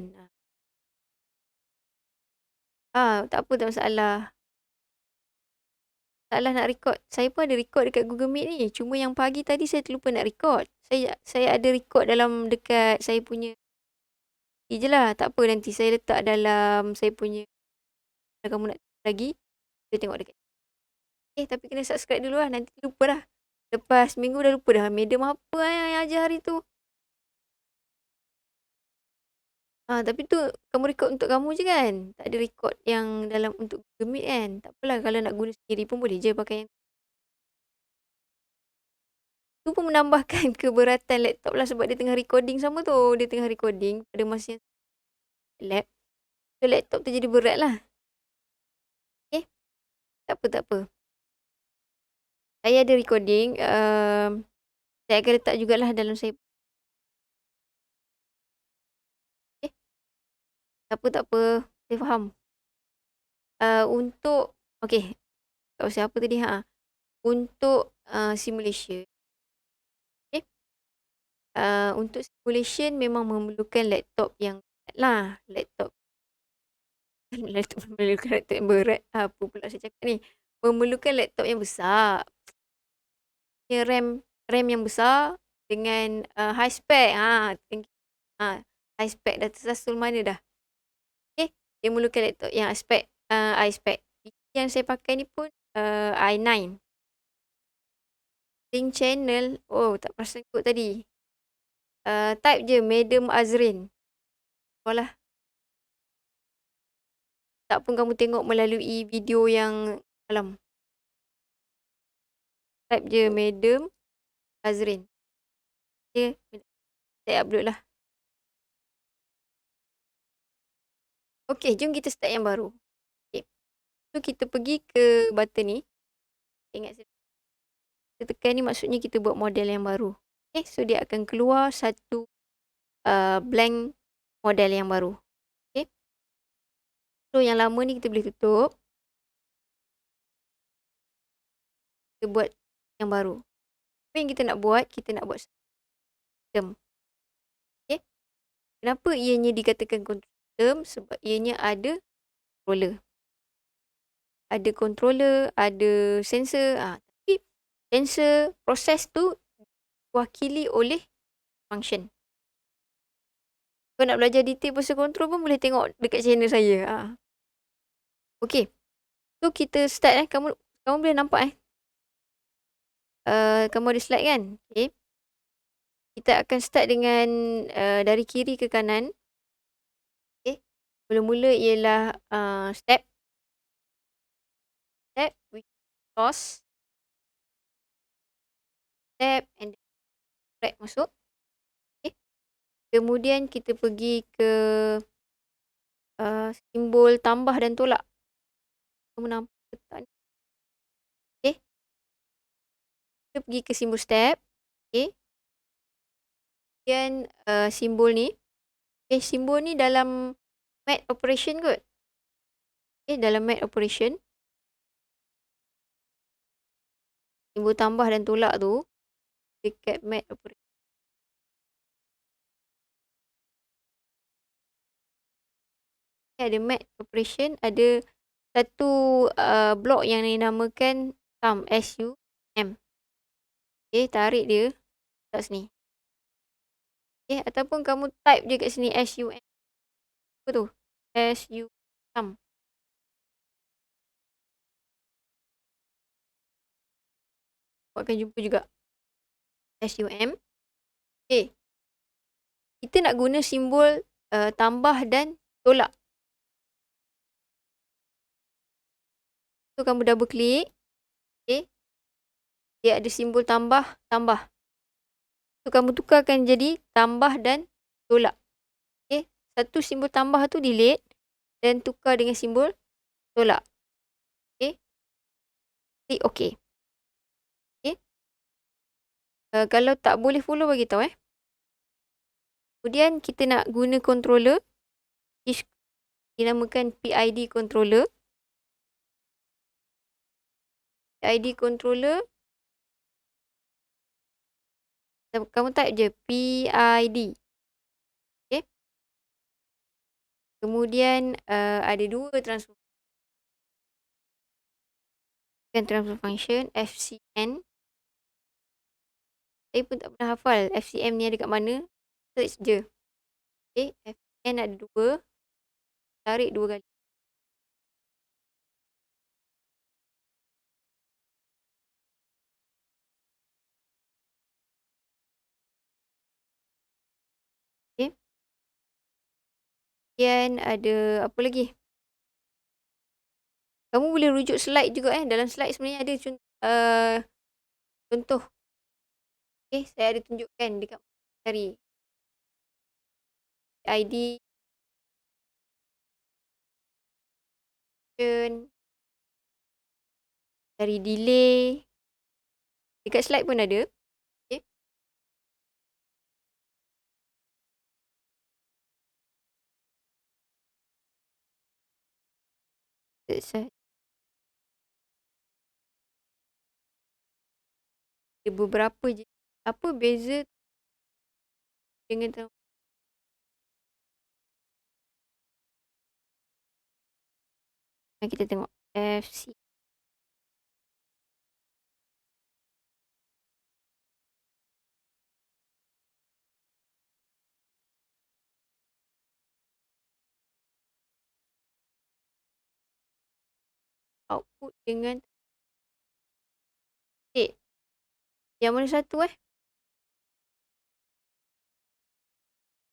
Tak apa, tak masalah. Salah nak record. Saya pun ada record dekat Google Meet ni. Cuma yang pagi tadi saya terlupa nak record. Saya ada record dalam dekat saya punya ni je lah. Tak apa, nanti saya letak dalam saya punya. Kalau kamu nak lagi, saya tengok dekat. Tapi kena subscribe dulu lah. Nanti lupa dah. Lepas minggu dah lupa dah. Medium apa yang ajar hari tu. Tapi tu kamu record untuk kamu je kan? Tak ada record yang dalam untuk Google Meet kan? Tak apalah, kalau nak guna sendiri pun boleh je pakai yang tu pun menambahkan keberatan laptop lah sebab dia tengah recording sama tu. Dia tengah recording pada masa yang lap. So laptop tu jadi berat lah. Okay. Tak apa, tak apa. Saya ada recording. Saya akan letak jugalah dalam saya. Okay. Tak apa, tak apa. Saya faham. Untuk, okay. Tak usah apa tadi. Untuk simulation. Okay. Untuk simulation memang memerlukan laptop yang lah. Laptop memerlukan laptop yang berat. Apa pula saya cakap ni. Memerlukan laptop yang besar. RAM yang besar dengan high spec. High spec dah tersasul mana dah. Okay. Dia memerlukan laptop yang high spec. Yang saya pakai ni pun i9. Link channel. Tak perasan kot tadi. Type je Madam Azrin. Lah. Tak pun kamu tengok melalui video yang malam. Type je Madam Azrin. Okay. Saya upload lah. Okay, jom kita start yang baru. Okay. So, kita pergi ke button ni. Ingat saya. Kita tekan ni maksudnya kita buat model yang baru. Okay, so dia akan keluar satu blank model yang baru. Okay. So, yang lama ni kita boleh tutup. Kita buat yang baru. Apa yang kita nak buat? Kita nak buat sistem. Okay. Kenapa ianya dikatakan sistem? Sebab ianya ada controller. Ada controller, ada sensor. Tapi sensor proses tu diwakili oleh function. Kalau nak belajar detail pasal control pun boleh tengok dekat channel saya. Okay. So kita start Kamu boleh nampak kamu ada slide kan? Okay. Kita akan start dengan dari kiri ke kanan. Okay. Mula-mula ialah step. Step with source. Step and drag masuk. Okay. Kemudian kita pergi ke simbol tambah dan tolak. Kamu nampak tak ni? Okay. Kita pergi ke simbol step. Okay. Kemudian simbol ni. Okay, simbol ni dalam Math operation kot. Dalam math operation, simbol tambah dan tolak tu dekat math operation. Ada math operation, ada satu blok yang dinamakan sum, SUM. Tarik dia kat sini. Ataupun kamu type je kat sini SUM. Apa tu? SUM. Awak akan jumpa juga. SUM. Kita nak guna simbol tambah dan tolak. So, kamu double klik. Dia ada simbol tambah. So, kamu tukarkan jadi tambah dan tolak. Satu simbol tambah tu delete dan tukar dengan simbol tolak. Klik OK. Kalau tak boleh follow, bagi tahu. Kemudian kita nak guna controller. Dinamakan PID controller. PID controller. Kamu type je PID. Kemudian ada dua transfer function, FCN. Saya pun tak pernah hafal FCM ni ada kat mana. Search je. FCN ada dua. Tarik dua kali. Kemudian ada apa lagi? Kamu boleh rujuk slide juga. Dalam slide sebenarnya ada contoh. Saya ada tunjukkan dekat cari ID, cari delay. Dekat slide pun ada. Ada beberapa je. Apa beza dengan kita tengok FC. Output dengan yang mana satu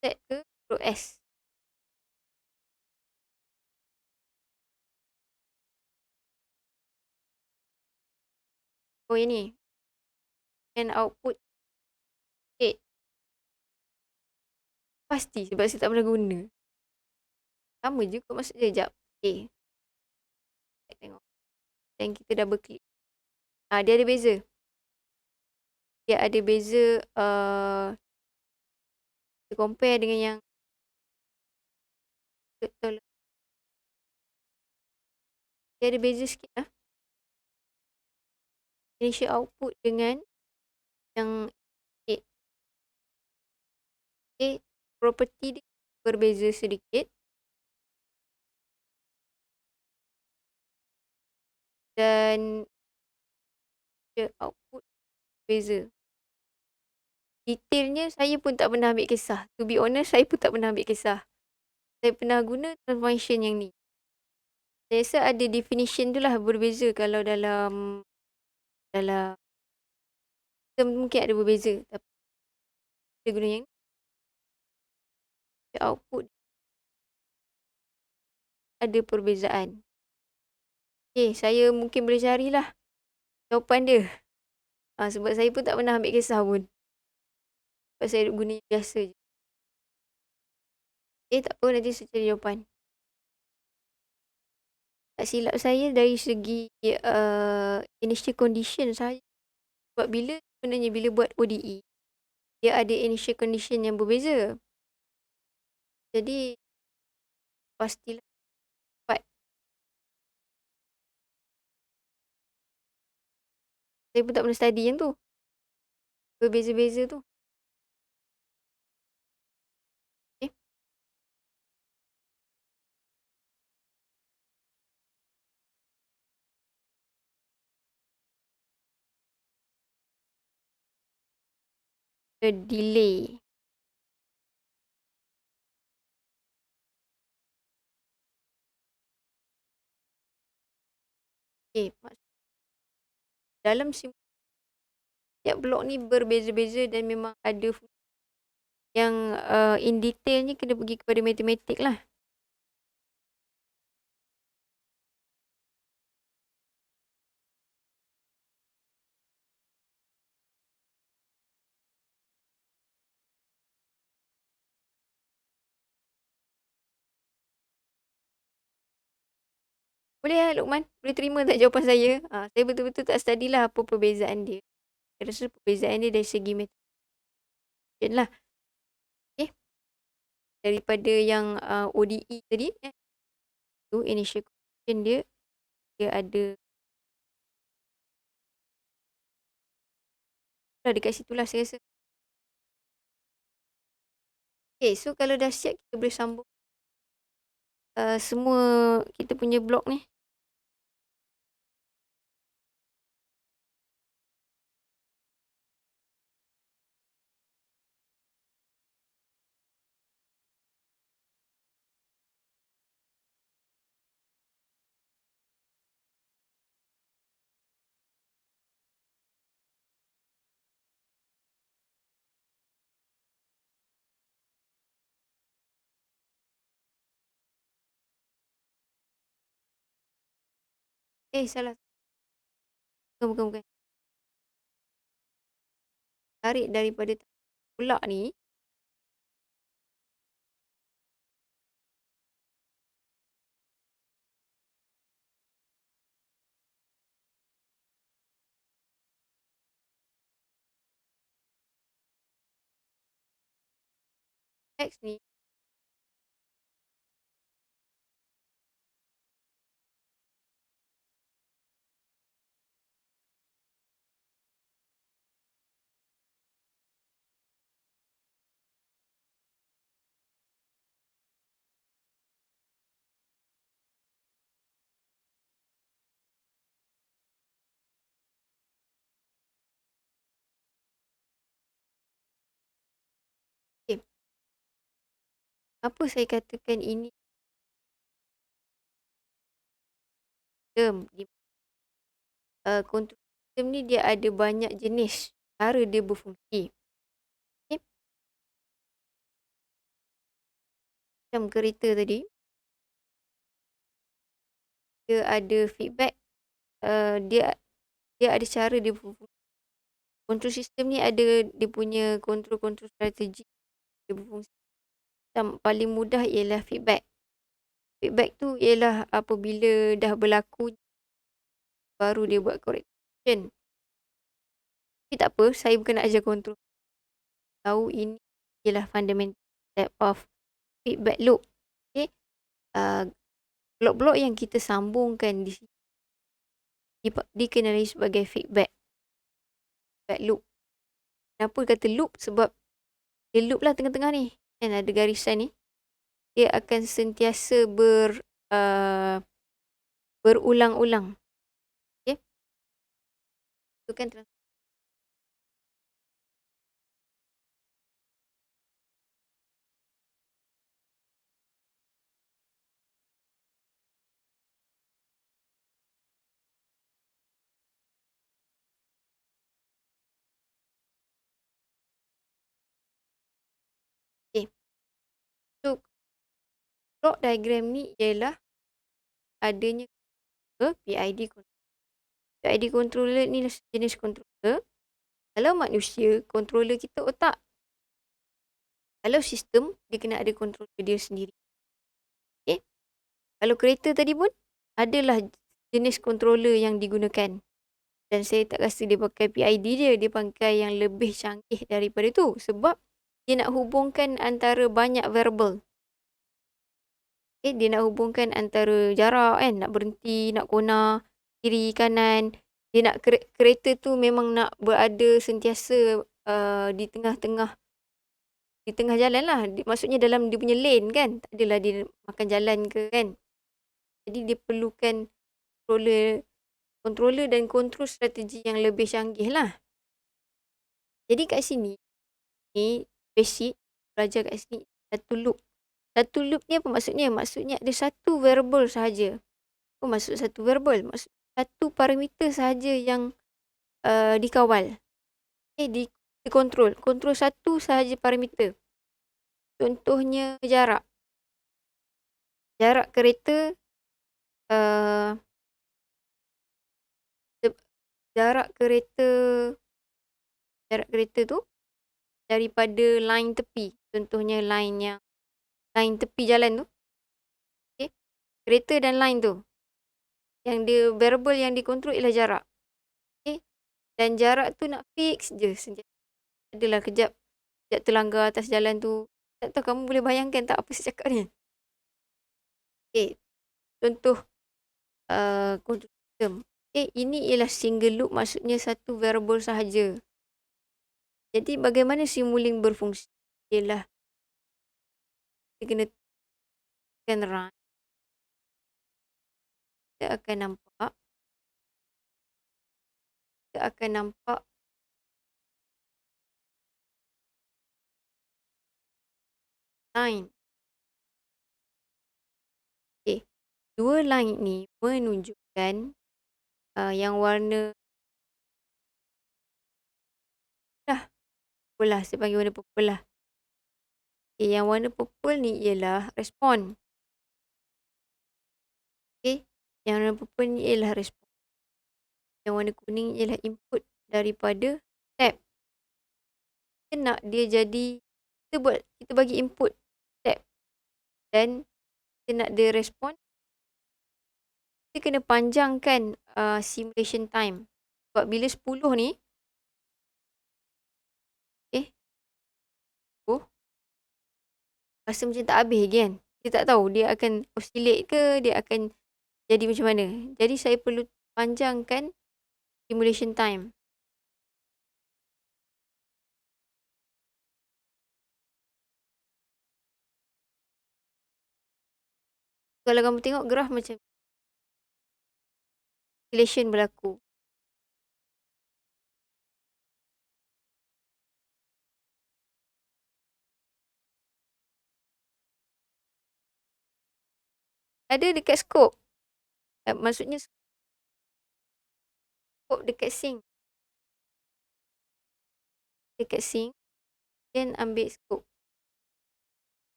set ke Ctrl S. Yang ni. And output pasti sebab saya tak pernah guna. Sama je kot maksud dia. Sekejap. Kita tengok. Dan kita double click. Dia ada beza. Dia ada beza. Kita compare dengan yang betul. Dia ada beza sikit lah. Initial output dengan yang property dia berbeza sedikit. Dan output beza. Detailnya saya pun tak pernah ambil kisah. To be honest, saya pun tak pernah ambil kisah. Saya pernah guna function yang ni. Saya rasa ada definition tu lah berbeza. Kalau dalam mungkin ada berbeza. Tapi saya guna yang ni. Output ada perbezaan. Saya mungkin boleh carilah jawapan dia. Sebab saya pun tak pernah ambil kisah pun. Sebab saya guna yang biasa je. Tak apa, nanti saya cari jawapan. Tak silap saya dari segi initial condition saja. Sebab sebenarnya bila buat ODE, dia ada initial condition yang berbeza. Jadi pastilah cepat. Saya pun tak pernah study yang tu. Berbeza-beza tu. Eh, delay. Dalam setiap blok ni berbeza-beza dan memang ada yang in detail ni kena pergi kepada matematik lah. Boleh lah Luqman, boleh terima tak jawapan saya? Saya betul-betul tak study lah apa perbezaan dia. Saya rasa perbezaan dia dari segi matematik lah. Okay. Daripada yang ODE tadi, tu initial question dia ada dekat situ lah saya rasa. Okay, so kalau dah siap kita boleh sambung semua kita punya blok ni. Salah. Bukan. Tarik daripada pula ni. X ni. Okay. Apa saya katakan ini term control system ni dia ada banyak jenis cara dia berfungsi. Okay. Macam kereta tadi, dia ada feedback, dia ada cara dia berfungsi. Control system ni ada dia punya control strategi dia berfungsi. Yang paling mudah ialah feedback. Feedback tu ialah apabila dah berlaku baru dia buat correction. Tapi tak apa, saya bukan nak ajar control. Tahu ini ialah fundamental step of feedback loop. Okay. Blok-blok yang kita sambungkan di sini dikenali sebagai feedback loop. Kenapa kata loop? Sebab dia loop lah tengah-tengah ni. Kan ada garisan ni. Dia akan sentiasa berulang-ulang. Okay. Itu kan so, block diagram ni ialah adanya PID controller. PID controller ni jenis controller. Kalau manusia, controller kita otak. Kalau sistem, dia kena ada controller dia sendiri. Okay. Kalau kereta tadi pun, adalah jenis controller yang digunakan. Dan saya tak rasa dia pakai PID dia. Dia pakai yang lebih canggih daripada tu. Sebab dia nak hubungkan antara banyak variable. Dia nak hubungkan antara jarak kan, nak berhenti, nak corner, kiri, kanan. Dia nak kereta tu memang nak berada sentiasa di tengah-tengah jalan lah. Maksudnya dalam dia punya lane kan. Tak adalah dia makan jalan ke kan. Jadi dia perlukan controller dan kontrol strategi yang lebih canggih lah. Jadi kat sini, ni basic, belajar kat sini satu loop. Satu loop ni apa maksudnya? Maksudnya ada satu variable sahaja. Apa maksud satu variable? Maksud satu parameter sahaja yang dikawal. Dikontrol. Kontrol satu sahaja parameter. Contohnya jarak. Jarak kereta jarak kereta tu daripada line tepi. Contohnya line tepi jalan tu. Okay. Kereta dan line tu. Yang dia variable yang dikontrol ialah jarak. Okay. Dan jarak tu nak fix je. Adalah kejap terlanggar atas jalan tu. Tak tahu kamu boleh bayangkan tak apa saya cakap ni. Okay. Contoh control system. Ini ialah single loop, maksudnya satu variable sahaja. Jadi bagaimana Simulink berfungsi? Ialah kita kena tekan run. Kita akan nampak line. Dua line ni menunjukkan yang warna purple lah. Saya panggil warna purple lah. Yang warna purple ni ialah respon. Yang warna purple ni ialah respon. Yang warna kuning ialah input daripada tab. Kita nak dia jadi, kita bagi input tab. Dan kita nak dia respon. Kita kena panjangkan simulation time. Sebab bila 10 ni, rasa macam tak habis lagi kan. Dia tak tahu dia akan oscillate ke, dia akan jadi macam mana. Jadi saya perlu panjangkan simulation time. Kalau kamu tengok graf macam oscillation berlaku. Ada dekat scope. Maksudnya scope dekat sync. Dekat sync. Then ambil scope.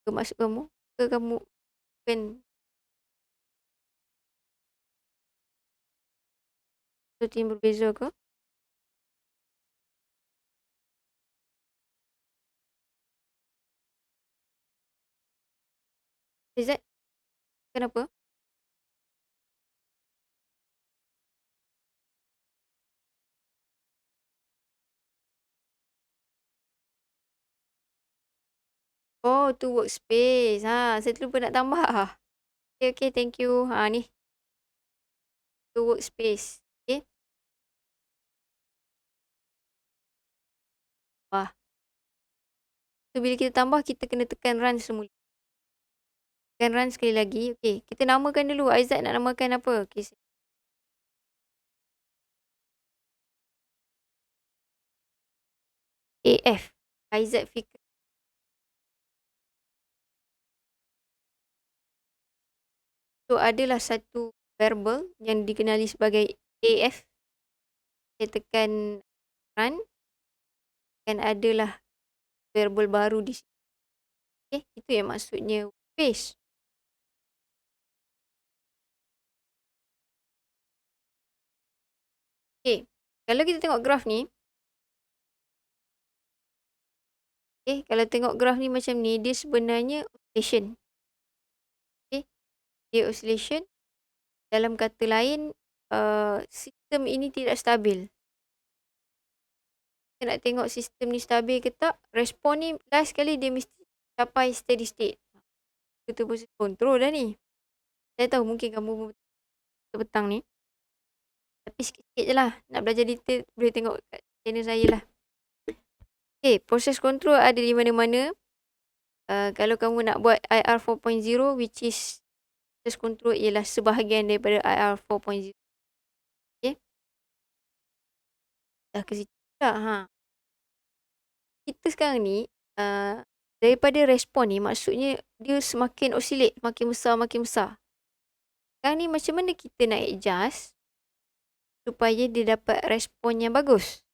Ke maksud kamu? Ke kamu kan sesuatu yang berbeza ke? Zat? Kenapa? Oh, tu workspace. Saya terlupa nak tambah. Okay, thank you. Ni. Tu workspace. Okay. Wah. So, bila kita tambah, kita kena tekan run semula. Tekan run sekali lagi. Okay, kita namakan dulu. Aizat nak namakan apa? Okay. AF. Aizat Fikri. So, adalah satu variable yang dikenali sebagai AF. Saya tekan run. Dan adalah variable baru di sini. Okay, itu yang maksudnya workspace. Okay, kalau kita tengok graf ni. Okay, kalau tengok graf ni macam ni, dia sebenarnya oscillation. Okay, dia oscillation. Dalam kata lain, sistem ini tidak stabil. Kita nak tengok sistem ni stabil ke tak, respon ni last sekali dia mesti capai steady state. betul proses control dah ni. Saya tahu mungkin kamu petang ni. Tapi sikit-sikit je lah. Nak belajar detail boleh tengok kat channel saya lah. Okay, proses control ada di mana-mana. Kalau kamu nak buat IR 4.0 which is proses control ialah sebahagian daripada IR 4.0. Okay. Dah ke situ tak? Kita sekarang ni daripada respon ni maksudnya dia semakin oscillate, makin besar, makin besar. Sekarang ni macam mana kita nak adjust supaya dia dapat respon yang bagus?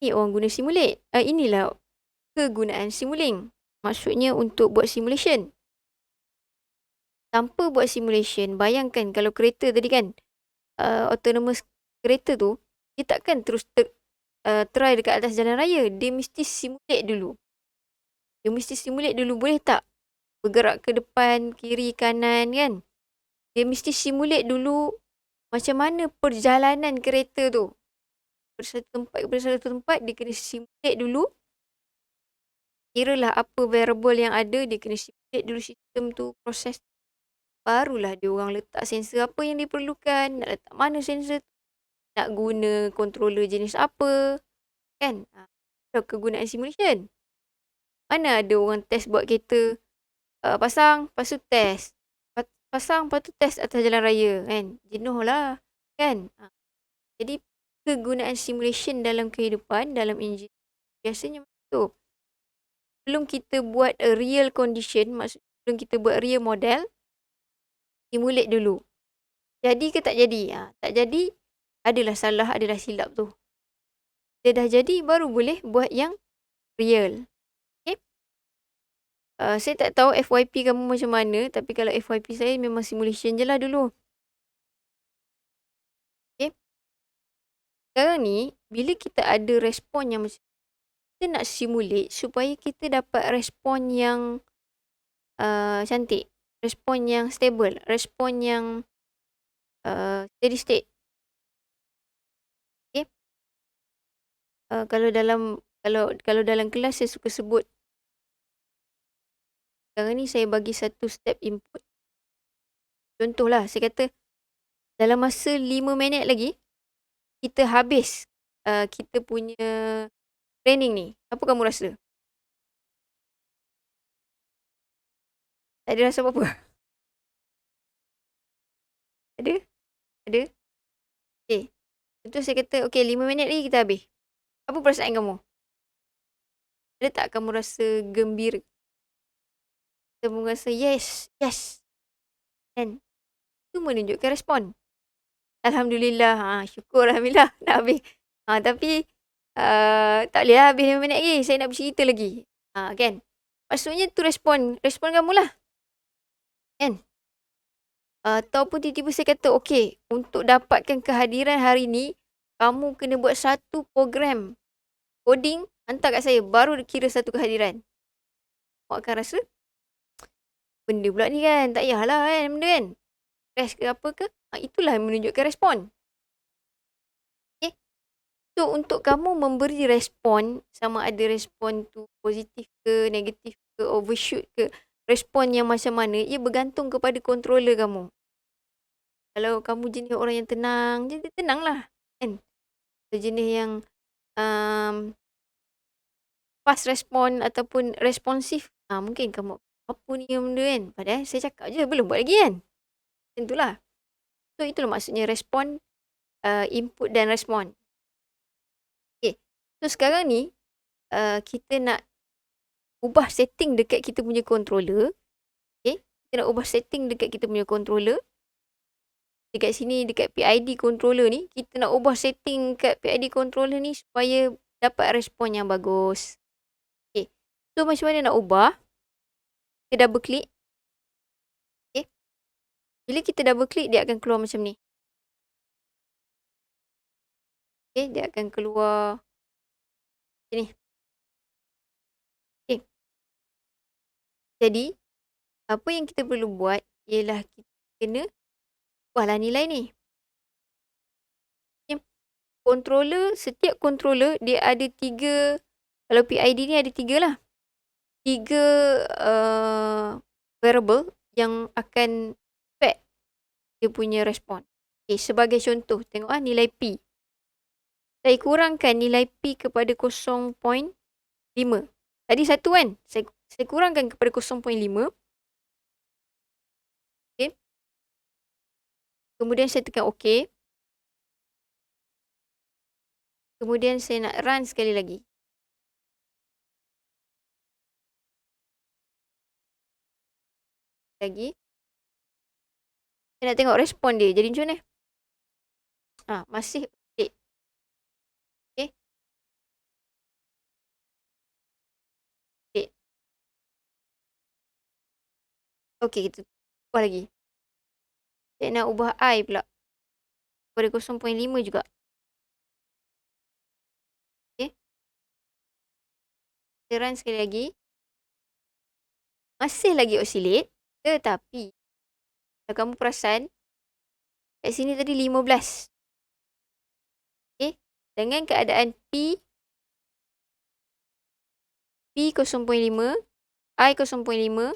Ni orang guna simulate. Inilah kegunaan Simulink. Maksudnya untuk buat simulation. Tanpa buat simulation, bayangkan kalau kereta tadi kan, autonomous kereta tu, dia takkan terus try dekat atas jalan raya. Dia mesti simulate dulu. Boleh tak bergerak ke depan, kiri, kanan kan? Dia mesti simulate dulu macam mana perjalanan kereta tu. Dari satu tempat kepada satu tempat, dia kena simulate dulu. Kiralah apa variable yang ada, dia kena simulate dulu sistem tu, proses. Barulah dia orang letak sensor apa yang diperlukan, nak letak mana sensor tu, nak guna controller jenis apa, kan? Itu kegunaan simulation. Mana ada orang test buat kereta, pasang, lepas tu test. Pasang, lepas tu test atas jalan raya, kan? Jenuh lah, kan? Jadi, kegunaan simulation dalam kehidupan, dalam engineering, biasanya macam tu. Sebelum kita buat a real condition, maksud sebelum kita buat real model, simulate dulu. Jadi ke tak jadi? Tak jadi, adalah salah, adalah silap tu. Dia dah jadi, baru boleh buat yang real. Okay? Saya tak tahu FYP kamu macam mana, tapi kalau FYP saya memang simulation je lah dulu. Okay? Sekarang ni, bila kita ada respon yang macam kita nak simulate supaya kita dapat respon yang cantik, respon yang stable, respon yang steady state. Okay? Kalau dalam kelas saya suka sebut, sekarang ni saya bagi satu step input. Contohlah, saya kata dalam masa 5 minit lagi kita habis kita punya training ni. Apa kamu rasa? Tak ada rasa apa-apa? Ada? Okay. Contoh saya kata, okay 5 minit lagi kita habis. Apa perasaan kamu? Ada tak kamu rasa gembira? Kamu rasa yes. Kan? Itu menunjukkan respon. Alhamdulillah. Syukur Alhamdulillah nak habis. Tapi tak boleh lah habis 5 minit lagi. Saya nak bercerita lagi. Kan? Maksudnya tu respon kamu lah. Kan? Ataupun tiba-tiba saya kata, okay, untuk dapatkan kehadiran hari ni, kamu kena buat satu program coding, hantar kat saya, baru kira satu kehadiran. Awak akan rasa, benda pula ni kan, tak payahlah kan, benda kan. Rest ke apa ke, itulah yang menunjukkan respon. Okay. So, untuk kamu memberi respon, sama ada respon tu positif ke, negatif ke, overshoot ke, respon yang macam mana, ia bergantung kepada controller kamu. Kalau kamu jenis orang yang tenang, jadi tenang lah. Kan? Jenis yang fast respon ataupun responsif, mungkin kamu apa ni benda kan. Padahal saya cakap je, belum buat lagi kan. Macam itulah. So, itulah maksudnya respon, input dan respon. Okay. So, sekarang ni, kita nak ubah setting dekat kita punya controller. Okay. Kita nak ubah setting dekat kita punya controller. Dekat sini, dekat PID controller ni, kita nak ubah setting kat PID controller ni supaya dapat respon yang bagus. Okay. So, macam mana nak ubah? Kita double klik. Okay. Bila kita double klik, dia akan keluar macam ni. Okay. Dia akan keluar macam ni. Okay. Jadi, apa yang kita perlu buat ialah kita kena ubahlah nilai ni. Controller, setiap controller dia ada 3, kalau PID ni ada 3 lah. 3 variable yang akan affect dia punya respon. Okay, sebagai contoh, tengok nilai P. Saya kurangkan nilai P kepada 0.5. Tadi 1 kan? Saya kurangkan kepada 0.5. Okay. Kemudian saya tekan OK. Kemudian saya nak run sekali lagi. Saya nak tengok respon dia. Jadi macam mana? Masih okay. Okay. Okay. Okay, kita ubah lagi. Saya nak ubah I pula. Pada 0.5 juga. Okay. Saya run sekali lagi. Masih lagi oscillate. Tetapi, kalau kamu perasan, kat sini tadi 15. Okay. Dengan keadaan P 0.5, I 0.5,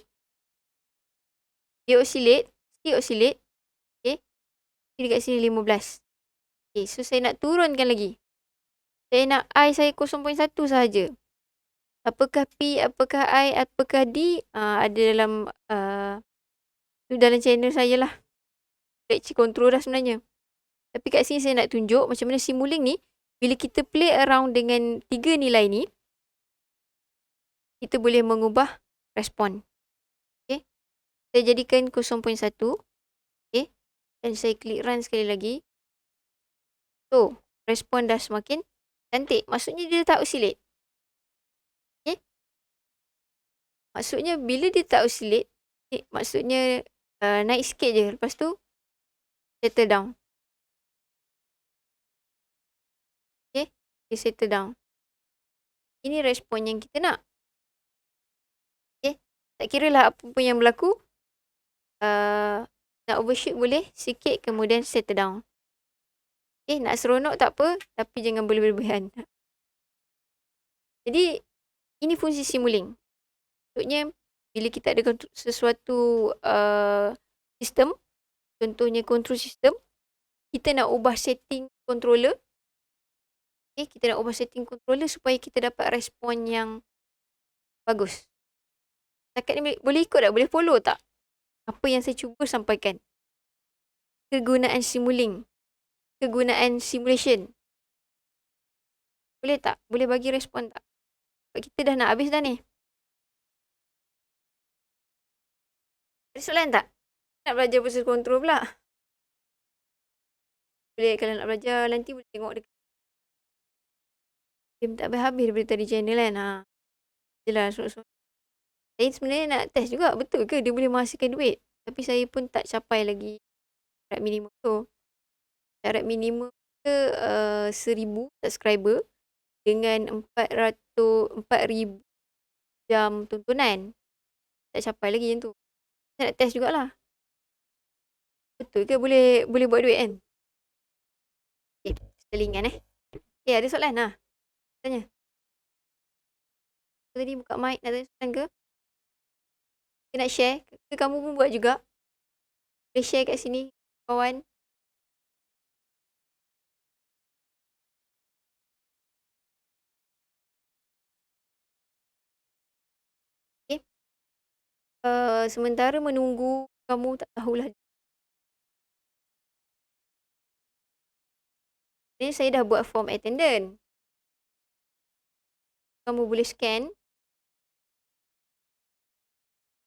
dia oscillate, okay. Jadi kat sini 15. Okay, so saya nak turunkan lagi. Saya nak I saya 0.1 sahaja. Apakah P, apakah I, apakah D, ada dalam channel saya lah. Lecture control dah sebenarnya. Tapi kat sini saya nak tunjuk macam mana Simulink ni, bila kita play around dengan 3 nilai ni, kita boleh mengubah respon. Okay. Saya jadikan 0.1. Okay. Dan saya klik run sekali lagi. So, respon dah semakin cantik. Maksudnya dia tak oscillate. Okay. Maksudnya bila dia tak oscillate, maksudnya naik sikit je. Lepas tu, settle down. Okay. Dia settle down. Ini respon yang kita nak. Okay. Tak kira lah apa pun yang berlaku. Nak overshoot boleh sikit, kemudian settle down. Okay. Nak seronok tak apa, tapi jangan berlebihan. Jadi, ini fungsi Simulink. Maksudnya, bila kita ada sesuatu sistem, contohnya control system, kita nak ubah setting controller. Okay, kita nak ubah setting controller supaya kita dapat respon yang bagus. Setakat ni boleh ikut tak? Boleh follow tak? Apa yang saya cuba sampaikan. Kegunaan Simulink. Kegunaan simulation. Boleh tak? Boleh bagi respon tak? Sebab kita dah nak habis dah ni. Ada soalan tak? Nak belajar proses control pula. Boleh, kalau nak belajar nanti boleh tengok dekat. Dia tak habis-habis daripada tadi channel kan. Jelas. Saya sebenarnya nak test juga. Betul ke dia boleh menghasilkan duit? Tapi saya pun tak capai lagi syarat minimum tu. Syarat minimum ke 1000 subscriber dengan 4,000 jam tontonan. Tak capai lagi yang tu. Saya nak test jugalah. Betul ke boleh buat duit kan? Okay, selingan ada soalan lah. Tanya. Tadi buka mic nak tanya soalan ke? Kita nak share. Ke kamu pun buat juga? Boleh share kat sini, kawan. Okay. Sementara menunggu, kamu tak tahulah. Jadi saya dah buat form attendant. Kamu boleh scan.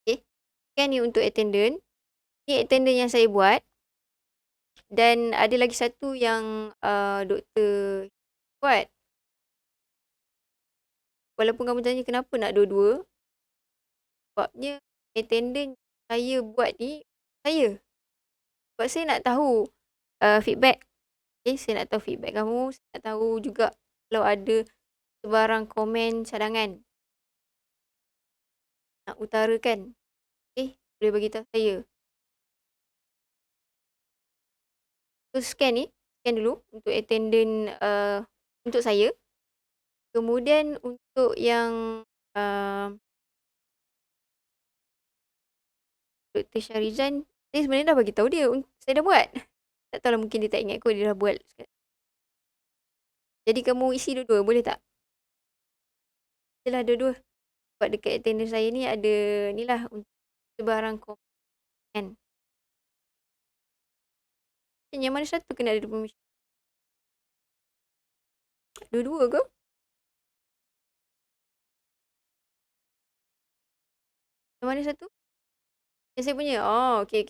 Okay. Scan ni untuk attendant. Ni attendant yang saya buat. Dan ada lagi satu yang doktor buat. Walaupun kamu tanya kenapa nak dua-dua. Sebabnya attendant saya buat ni saya. Sebab saya nak tahu feedback. Okay, saya nak tahu feedback kamu. Saya nak tahu juga kalau ada sebarang komen cadangan. Nak utarakan. Okay, boleh bagi tahu saya. So scan ni. Scan dulu untuk attendant untuk saya. Kemudian untuk yang Dr. Syarizan, saya sebenarnya dah bagi tahu dia, saya dah buat. Tak tahulah mungkin dia tak ingat kot dia dah buat. Jadi kamu isi dua-dua, boleh tak? Yelah dua-dua. Sebab dekat attendance saya ni ada ni lah untuk sebarang komen. Yang mana satu kena ada permission? Dua-dua ke? Yang mana satu? Yang saya punya? Oh, okey.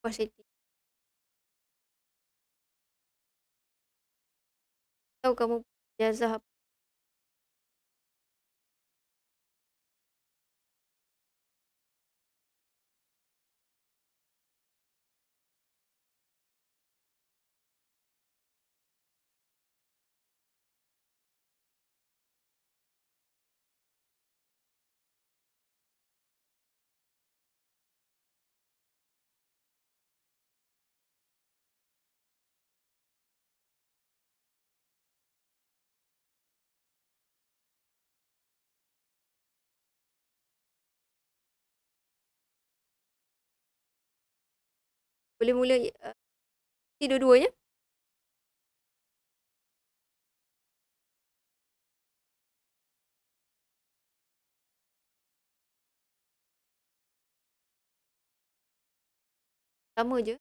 Puas hati. Tahu kamu jazah apa? Boleh mula isi dua-duanya? Sama je.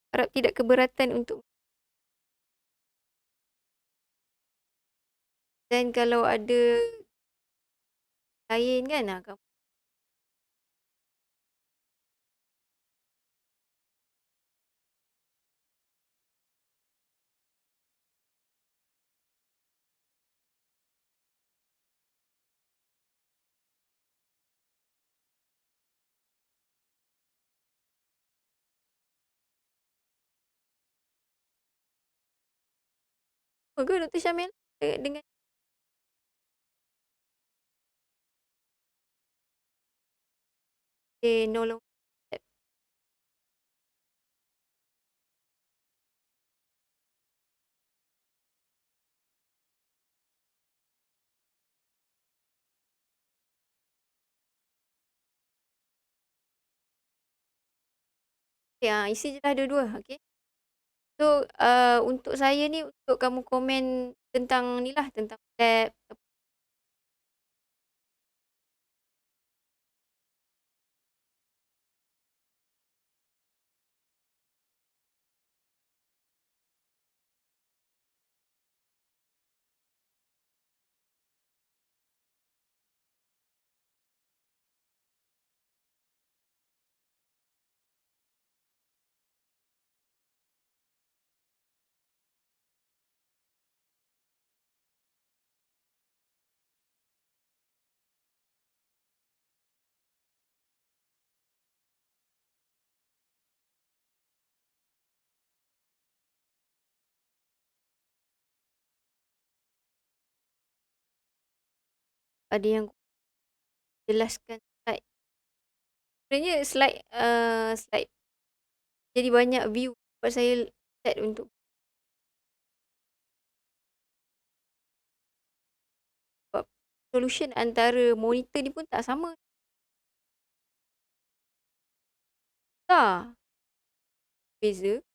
Harap tidak keberatan untuk. Dan kalau ada lain kan, kamu ke Dr. Syamil dengan no long. Ya, isi je lah dua-dua. Okay. So, untuk saya ni, untuk kamu komen tentang ni lah, tentang lab. Ada yang jelaskan slide. Sebenarnya slide jadi banyak view sebab saya set untuk sebab solution antara monitor ni pun tak sama. Tak. Beza.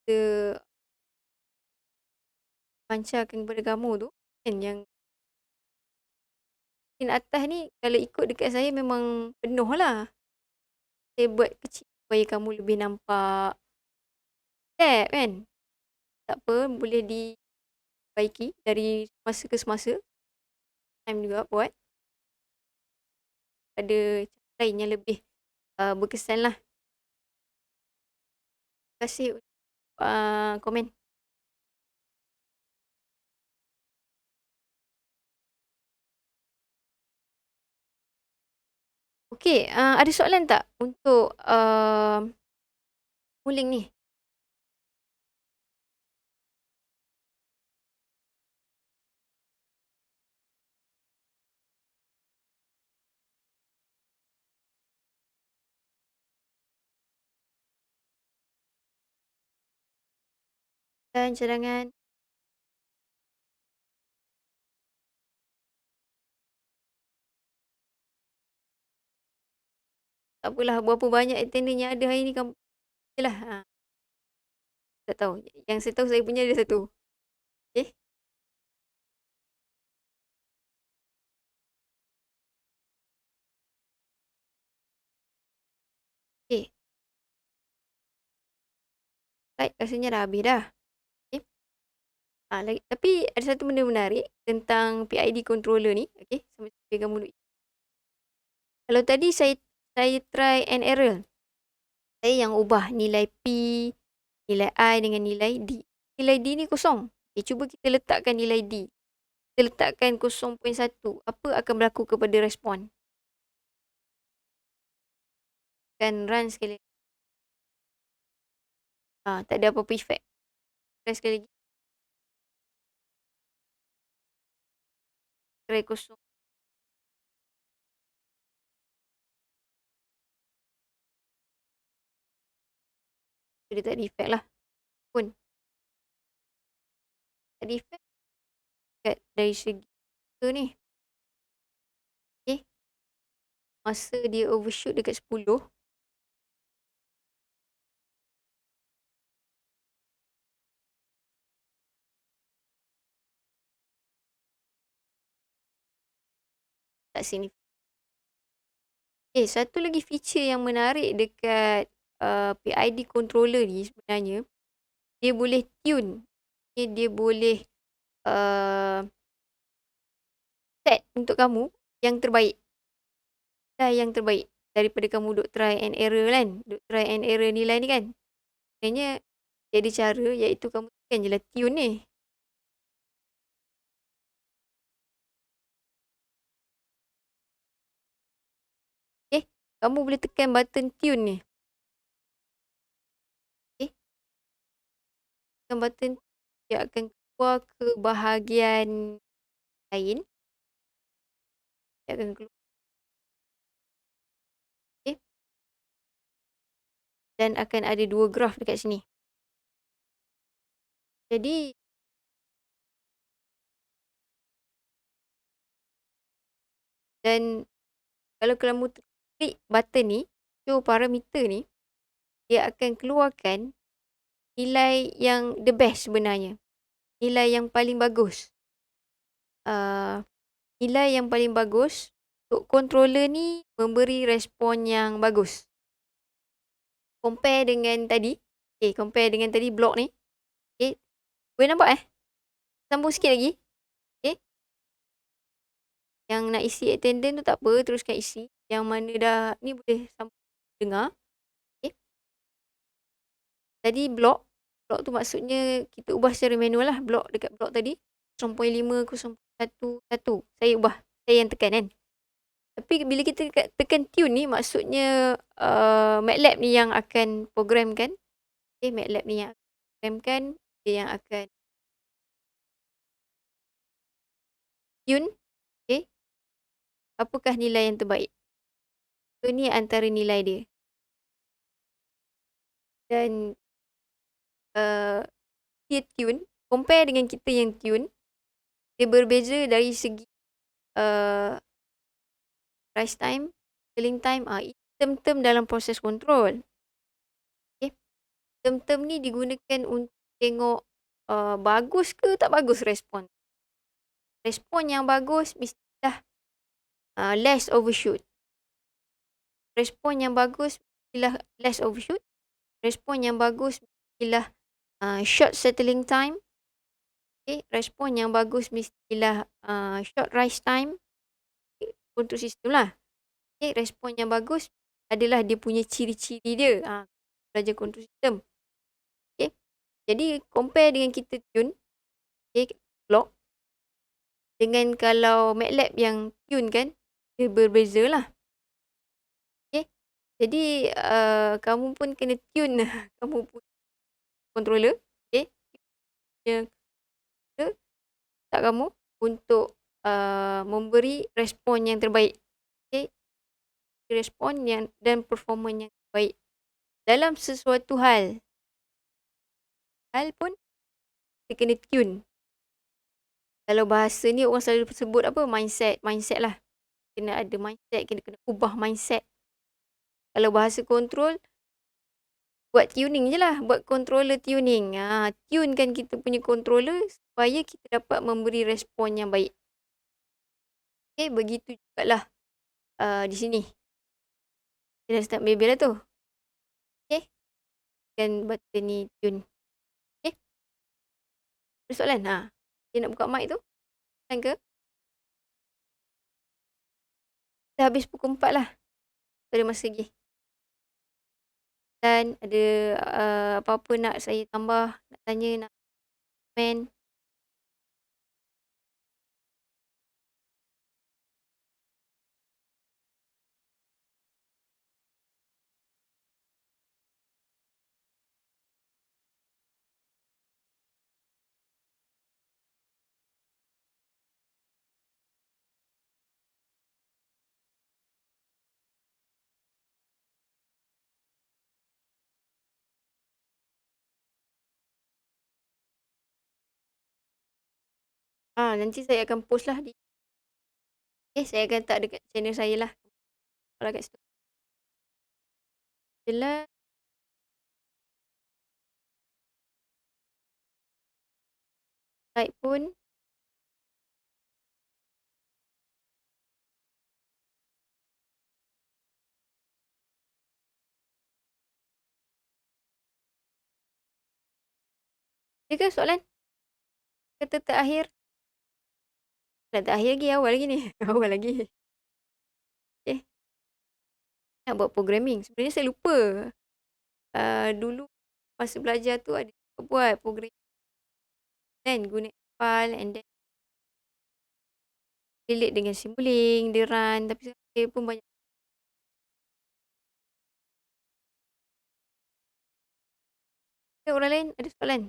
Kita pancarkan kepada kamu tu kan, yang atas ni kalau ikut dekat saya memang penuh lah. Saya buat kecil supaya kamu lebih nampak tab kan. Tak apa, boleh dibaiki dari semasa ke semasa. Time juga buat. Ada cara lain yang lebih berkesan lah. Terima kasih komen. Okey, ada soalan tak untuk Wuling ni? Dan cadangan. Tak apalah, berapa banyak attendant yang ada hari ni kamu je lah. Tak tahu. Yang saya tahu saya punya ada satu. Okey. Okey. Right, rasanya dah habis dah. Okey. Lagi, tapi ada satu benda menarik tentang PID controller ni. Okey, sambil saya pegang mulut. Kalau tadi saya try and error. Saya yang ubah nilai P, nilai I dengan nilai D. Nilai D ni kosong. Okay, cuba kita letakkan nilai D. Kita letakkan 0.1. Apa akan berlaku kepada respon? Kan run sekali. Tak ada apa-apa efek. Try sekali lagi. Try kosong. Dia tak ada efek lah. Pun. Tak ada efek. Dari segi ni. Okay. Masa dia overshoot dekat 10. Tak signifikan. Satu lagi feature yang menarik dekat PID controller ni sebenarnya, dia boleh tune. Dia boleh set untuk kamu yang terbaik. Yang terbaik daripada kamu duk try and error kan. Duk try and error nilai ni kan. Sebenarnya dia ada cara iaitu kamu tekan je lah tune ni. Kamu boleh tekan button tune ni. Tekan button, dia akan keluar ke bahagian lain. Dia akan keluar. Dan akan ada 2 graf dekat sini. Jadi dan kalau kamu klik button ni, show parameter ni, dia akan keluarkan nilai yang the best sebenarnya. Nilai yang paling bagus. Nilai yang paling bagus untuk controller ni memberi respon yang bagus. Compare dengan tadi. Compare dengan tadi blok ni. Boleh nampak Sambung sikit lagi. Yang nak isi attendant tu tak apa, teruskan isi. Yang mana dah ni boleh sambung dengar. Tadi blok tu maksudnya kita ubah secara manual lah. Blok dekat blok tadi 0.5, 0.1. Saya ubah. Saya yang tekan kan. Tapi bila kita tekan tune ni, maksudnya MATLAB ni yang akan programkan. MATLAB ni yang akan programkan. Dia yang akan tune. Apakah nilai yang terbaik. So ni antara nilai dia. Dan dia tune. Compare dengan kita yang tune. Dia berbeza dari segi rise time, filling time. Term-term dalam proses control. Term-term ni digunakan untuk tengok bagus ke tak bagus respon. Respon yang bagus mestilah less overshoot. Respon yang bagus mestilah less overshoot. Respon yang bagus mestilah short settling time. Respon yang bagus mestilah short rise time. Untuk sistem lah. Respon yang bagus adalah dia punya ciri-ciri dia. Belajar control system. Jadi compare dengan kita tune. Block. Dengan kalau MATLAB yang tune kan. Dia berbeza lah. Jadi, kamu pun kena tune kamu punya controller, okey, yang tak kamu untuk, memberi respon yang terbaik, okey. Respon yang dan performance yang baik dalam sesuatu hal pun kita kena tune. Kalau bahasa ni orang selalu sebut apa, mindset lah. Kena ada mindset, kena ubah mindset. Kalau bahasa control, buat tuning je lah, buat controller tuning. Tunekan kita punya controller supaya kita dapat memberi respon yang baik. Okey, begitu jugalah di sini. Kita dah start bebel lah tu. Okey, kan button ni tune. Okey, ada soalan? Dia nak buka mic tu, kan ke? Dah habis pukul 4 lah. Tak ada masa lagi. Dan ada apa-apa nak saya tambah, nak tanya, nak komen? Nanti saya akan post lah di saya akan tak dekat channel saya lah. Kalau kat situ. Jelas. Slide pun. Ada ke soalan? Kata terakhir. Dah terakhir lagi, awal lagi ni. Awal lagi. Okay. Nak buat programming. Sebenarnya saya lupa. Dulu masa belajar tu ada buat programming. Then guna file and then relate dengan Simulink, dia run. Tapi saya pun banyak. Ada orang lain ada soalan?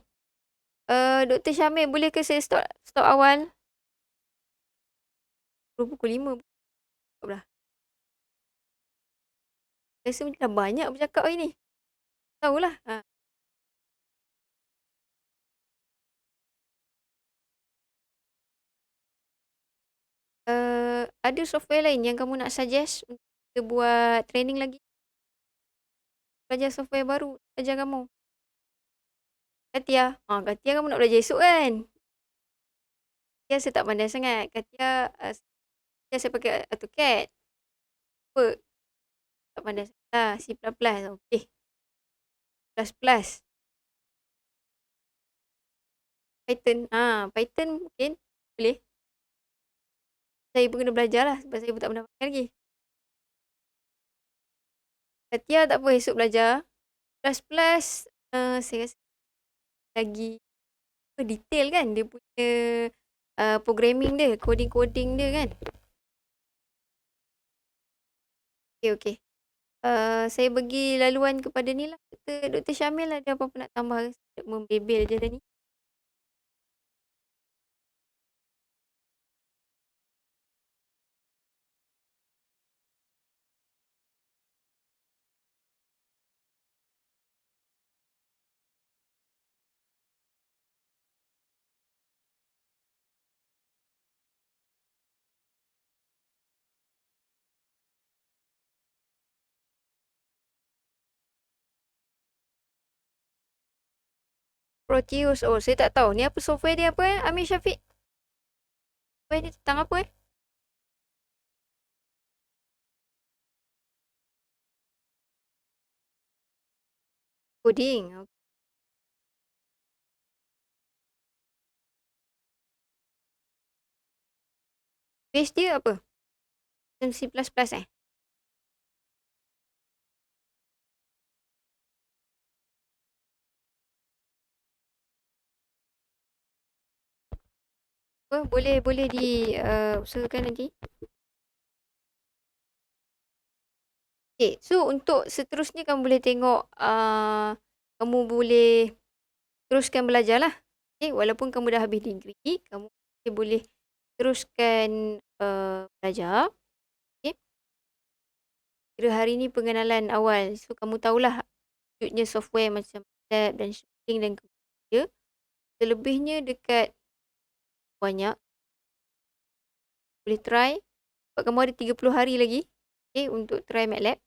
Dr. Syamil, boleh ke saya stop awal? Pukul 5. Dah. Rasa macam dah banyak bercakap hari ni. Tahulah. Ada software lain yang kamu nak suggest untuk kita buat training lagi? Belajar software baru ajar kamu. Katia. Katia kamu nak belajar esok kan? Katia saya tak pandai sangat. Katia saya pakai AutoCAD. Apa? Tak pandai sangat. C++. Okey. Plus. Python. Python mungkin boleh. Saya pun kena belajar lah sebab saya pun tak pernah pakai lagi. Katia tak apa, esok belajar. Plus, saya rasa lagi detail kan dia punya programming dia, coding dia kan. Okay. Saya bagi laluan kepada ni lah. Dr. Syamil ada apa-apa nak tambah? Membebel je dah ni. Proteus. Saya tak tahu. Ni apa software dia apa Amir Syafiq? Software dia tentang apa Coding. Base dia apa? C++ Boleh di usahakan nanti. Okay, so untuk seterusnya kamu boleh tengok, kamu boleh teruskan belajar lah. Okay, walaupun kamu dah habis degree, kamu masih boleh teruskan belajar. Okay. Kira hari ni pengenalan awal. So kamu tahulah maksudnya software macam lab dan shooting dan kerja. Selebihnya dekat banyak. Boleh try. Sebab kamu ada 30 hari lagi. Okay, untuk try MATLAB.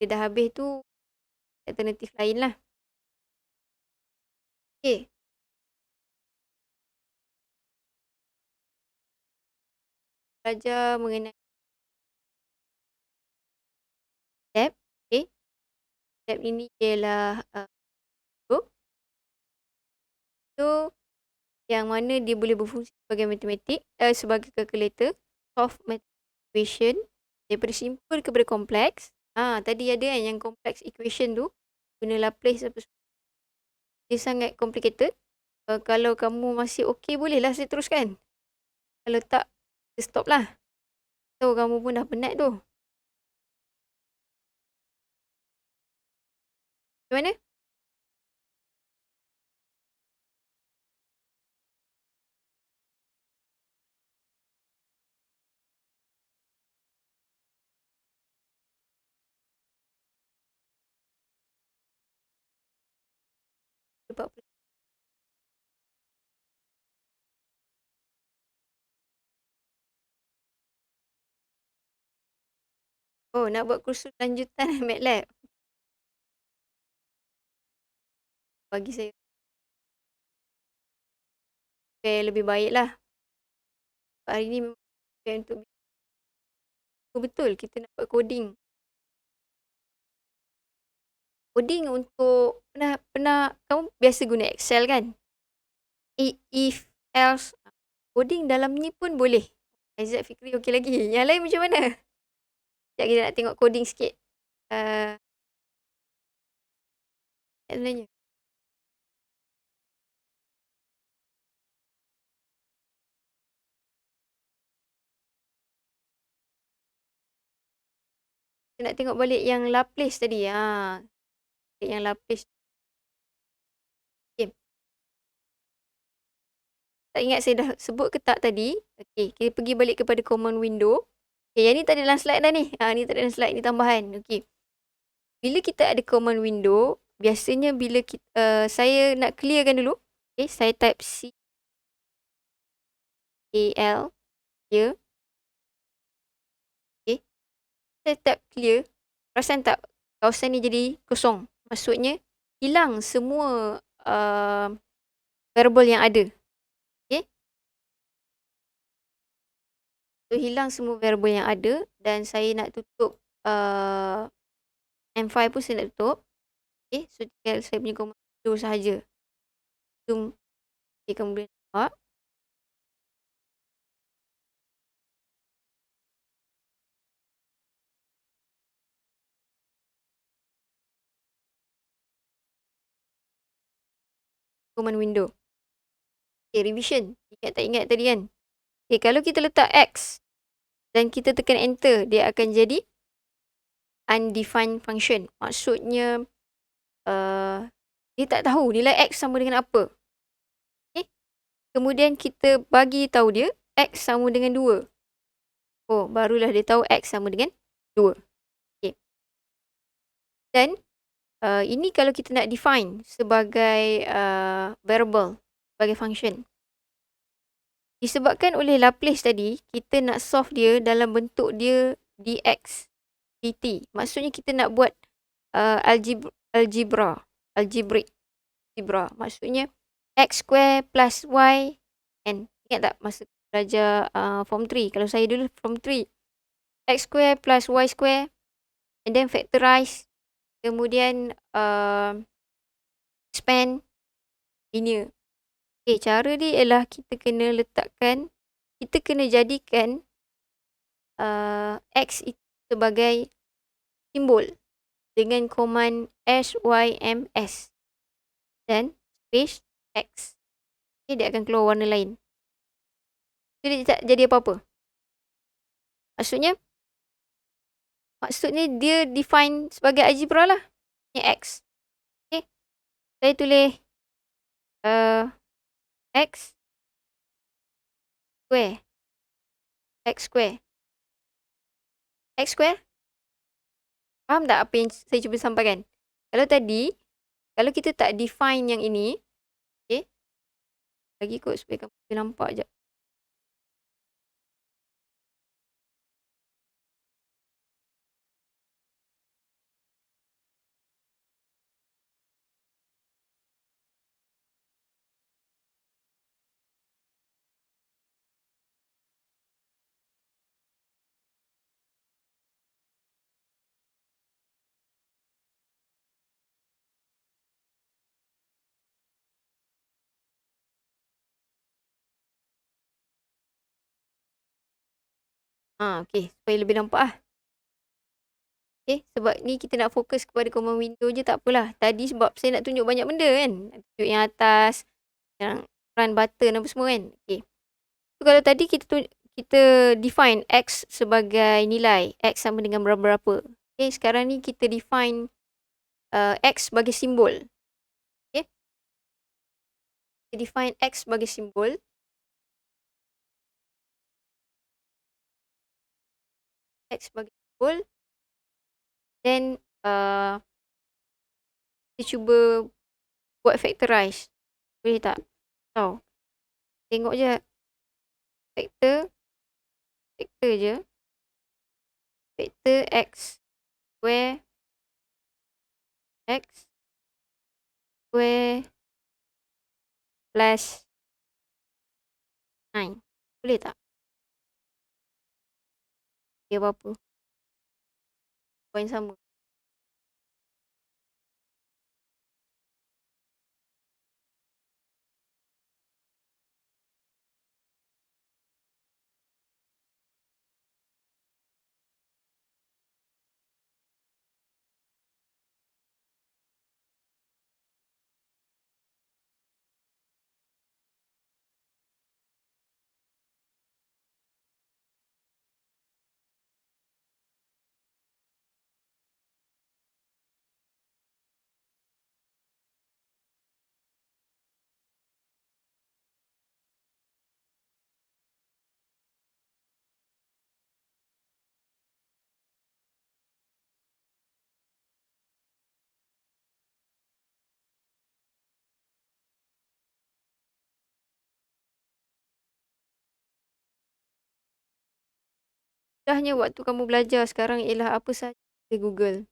Dia dah habis tu, alternatif lain lah. Okay. Belajar mengenai lab. Okay. Lab ini ialah so yang mana dia boleh berfungsi sebagai matematik, sebagai calculator, solve math equation daripada simple kepada kompleks. Tadi ada kan yang complex equation tu guna Laplace apa semua. Dia sangat complicated. Kalau kamu masih okey, bolehlah saya teruskan. Kalau tak, kita stop lah. So kamu pun dah penat tu. Macam mana? Sebab nak buat kursus lanjutan MATLAB. Bagi saya lebih baik lah. Hari ni untuk betul kita nak buat coding. Coding untuk pernah kamu biasa guna Excel kan? If, else. Coding dalam ni pun boleh. Aizat Fikri okey lagi. Yang lain macam mana? Sekejap kita nak tengok coding sikit. Sebenarnya. Kita nak tengok balik yang Laplace tadi. Yang Laplace. Okay. Tak ingat saya dah sebut ke tak tadi. Okay, kita pergi balik kepada command window. Okay, yang ni tak ada dalam slide dah ni. Ni tak ada dalam slide, ni tambahan. Okay. Bila kita ada command window, biasanya bila kita, saya nak clearkan dulu. Okay, saya type C-A-L, clear. Okay. Saya type clear. Perasan tak? Kawasan ni jadi kosong. Maksudnya, hilang semua variable yang ada. Okay. So, hilang semua variable yang ada. Dan saya nak tutup M5 pun saya nak tutup. Okay. So, tinggal saya punya command window sahaja. Zoom. Okay, kamu boleh nampak. Command window. Okay, revision. Ingat tak ingat tadi kan? Okay, kalau kita letak X dan kita tekan enter, dia akan jadi undefined function. Maksudnya, dia tak tahu nilai X sama dengan apa. Okay. Kemudian kita bagi tahu dia X sama dengan 2. Oh, barulah dia tahu X sama dengan 2. Okay. Dan ini kalau kita nak define sebagai variable, sebagai function. Disebabkan oleh Laplace tadi, kita nak solve dia dalam bentuk dia dx dt. Maksudnya kita nak buat algebraic. Maksudnya x square plus y n. Ingat tak masa belajar form 3? Kalau saya dulu form 3. X square plus y square and then factorize. Kemudian expand linear. Okay, cara dia ialah kita kena letakkan, kita kena jadikan X itu sebagai simbol dengan command syms dan space X. Okay, dia akan keluar warna lain. Jadi dia tak jadi apa-apa. Maksudnya Maksudnya dia define sebagai algebra lah. Ni X. Okay. Saya tulis X square. X square. X square. Faham tak apa yang saya cuba sampaikan? Kalau tadi, kalau kita tak define yang ini, okay. Lagi kot supaya kamu boleh nampak je. Okay. Supaya lebih nampak lah. Okay. Sebab ni kita nak fokus kepada command window je, tak apalah. Tadi sebab saya nak tunjuk banyak benda kan. Tunjuk yang atas, yang run button apa semua kan. Okay. So, kalau tadi kita define X sebagai nilai. X sama dengan berapa-berapa. Okay. Sekarang ni kita define X sebagai simbol. Okay. Kita define X sebagai simbol. X sebagai simbol. Then kita cuba buat factorize. Boleh tak? Tahu. Tengok je. Vector je. Vector X square. X square plus 9. Boleh tak? Dia apa-apa. Poin sama. Mudahnya waktu kamu belajar sekarang ialah apa sahaja di Google.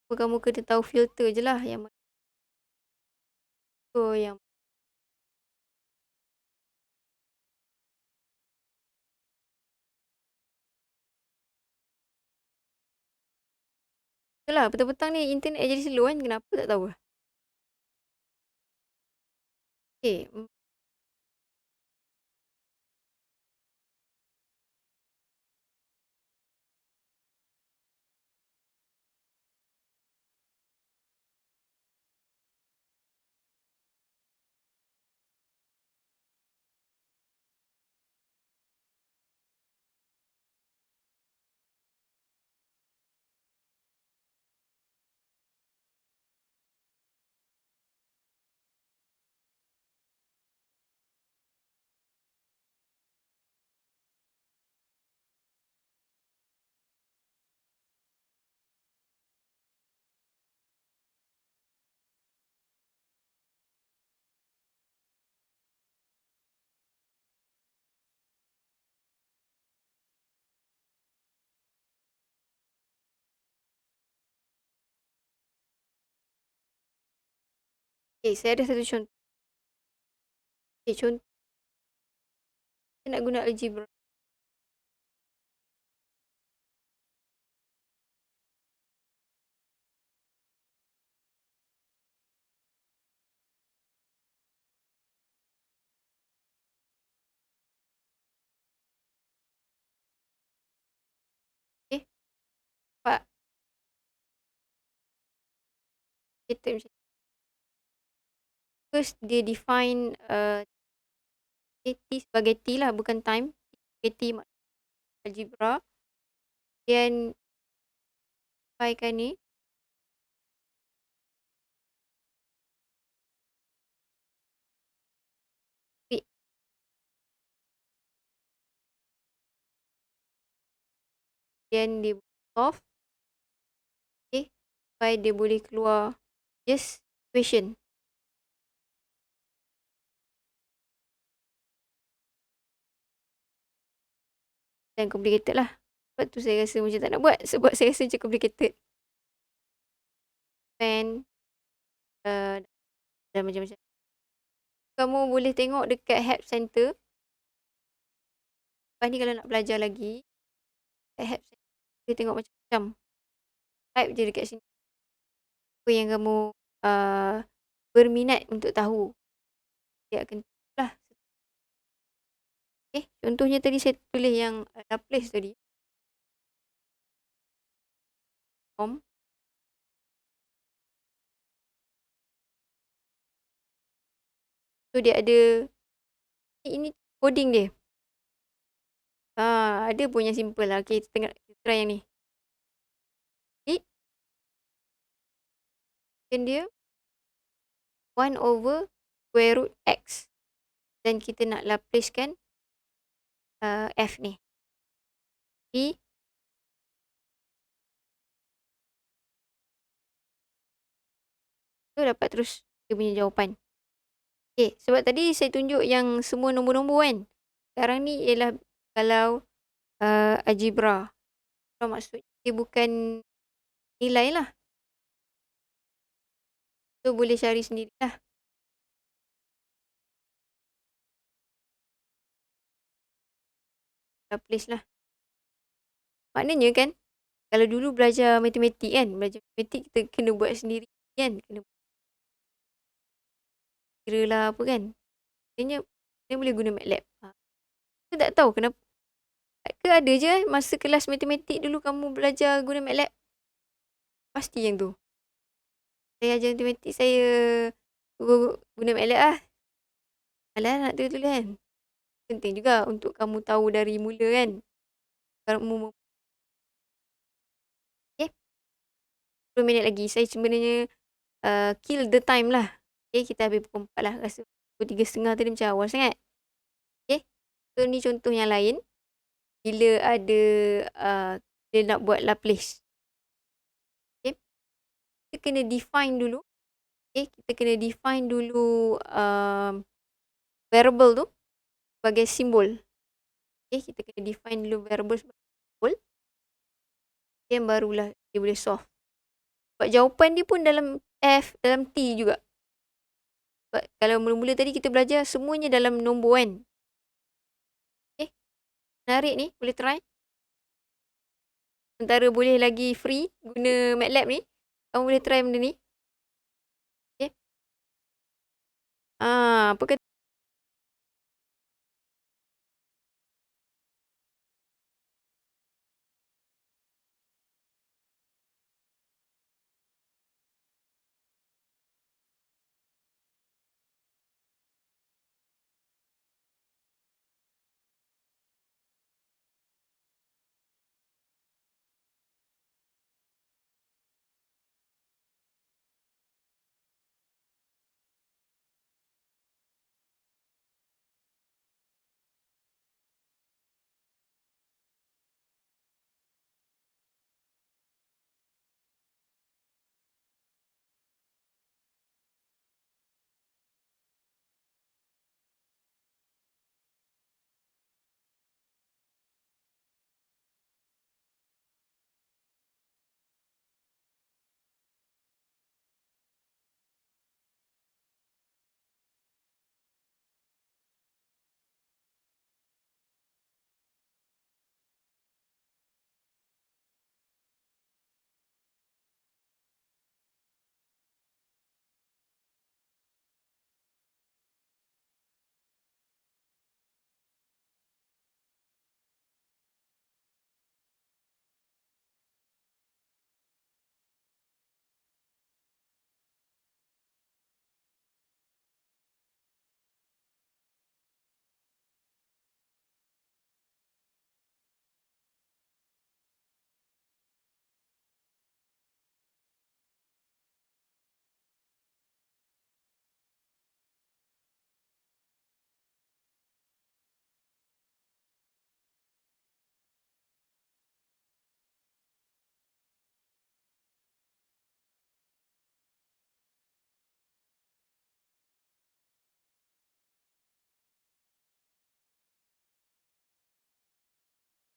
Kamu kena tahu filter je lah yang mana. So, yang itulah petang-petang ni internet jadi slow kan. Kenapa tak tahu lah. Okay. Okay, saya ada satu contoh. Okay, contoh. Saya nak guna algebra. Okay. Nampak? Kita macam first dia define T sebagai T lah, bukan time. T sebagai T algebra. Kemudian sampaikan ni. Kemudian dia solve. Okay. Supaya dia boleh keluar just equation. Dan complicated lah. Sebab tu saya rasa macam tak nak buat. Sebab saya rasa macam complicated. Dan dan macam-macam. Kamu boleh tengok dekat help center. Lepas ni kalau nak belajar lagi, dekat help center, boleh tengok macam-macam. Type je dekat sini. Apa yang kamu berminat untuk tahu. Dia akan lah. Okay. Contohnya tadi saya tulis yang Laplace tadi. So dia ada ini coding dia. Ada pun yang simple lah. Okay, kita try yang ni. Dan dia 1 over square root x. Dan kita nak Laplacekan f ni. So dapat terus dia punya jawapan. Okay, sebab tadi saya tunjuk yang semua nombor-nombor kan. Sekarang ni ialah kalau algebra. Maksudnya dia bukan nilai lah. So boleh cari sendirilah. Laplace lah. Maknanya kan, kalau dulu belajar matematik kan, belajar matematik kita kena buat sendiri kan. Kena kira lah apa kan. Maksudnya, dia boleh guna MATLAB. Saya tak tahu kenapa. Ke ada je masa kelas matematik dulu kamu belajar guna MATLAB? Pasti yang tu. Saya ajar matematik, saya guna MATLAB lah. Alah nak tulis kan. Penting juga untuk kamu tahu dari mula kan. Kamu okay. 10 minit lagi. Saya sebenarnya kill the time lah. Okay, kita habis pukul 4 lah. Rasa pukul 3.30 tadi macam awal sangat. Okay. So ni contoh yang lain. Bila ada dia nak buat Laplace. Okay. Kita kena define dulu. Okay. Kita kena define dulu variable tu sebagai simbol. Okay. Kita kena define dulu variable sebagai simbol. Okay, barulah dia boleh solve. Sebab jawapan dia pun dalam F, dalam T juga. Sebab kalau mula-mula tadi kita belajar semuanya dalam nombor kan. Okay. Menarik ni, boleh try. Sementara boleh lagi free guna MATLAB ni. Kamu boleh try benda ni. Okay. Apa kata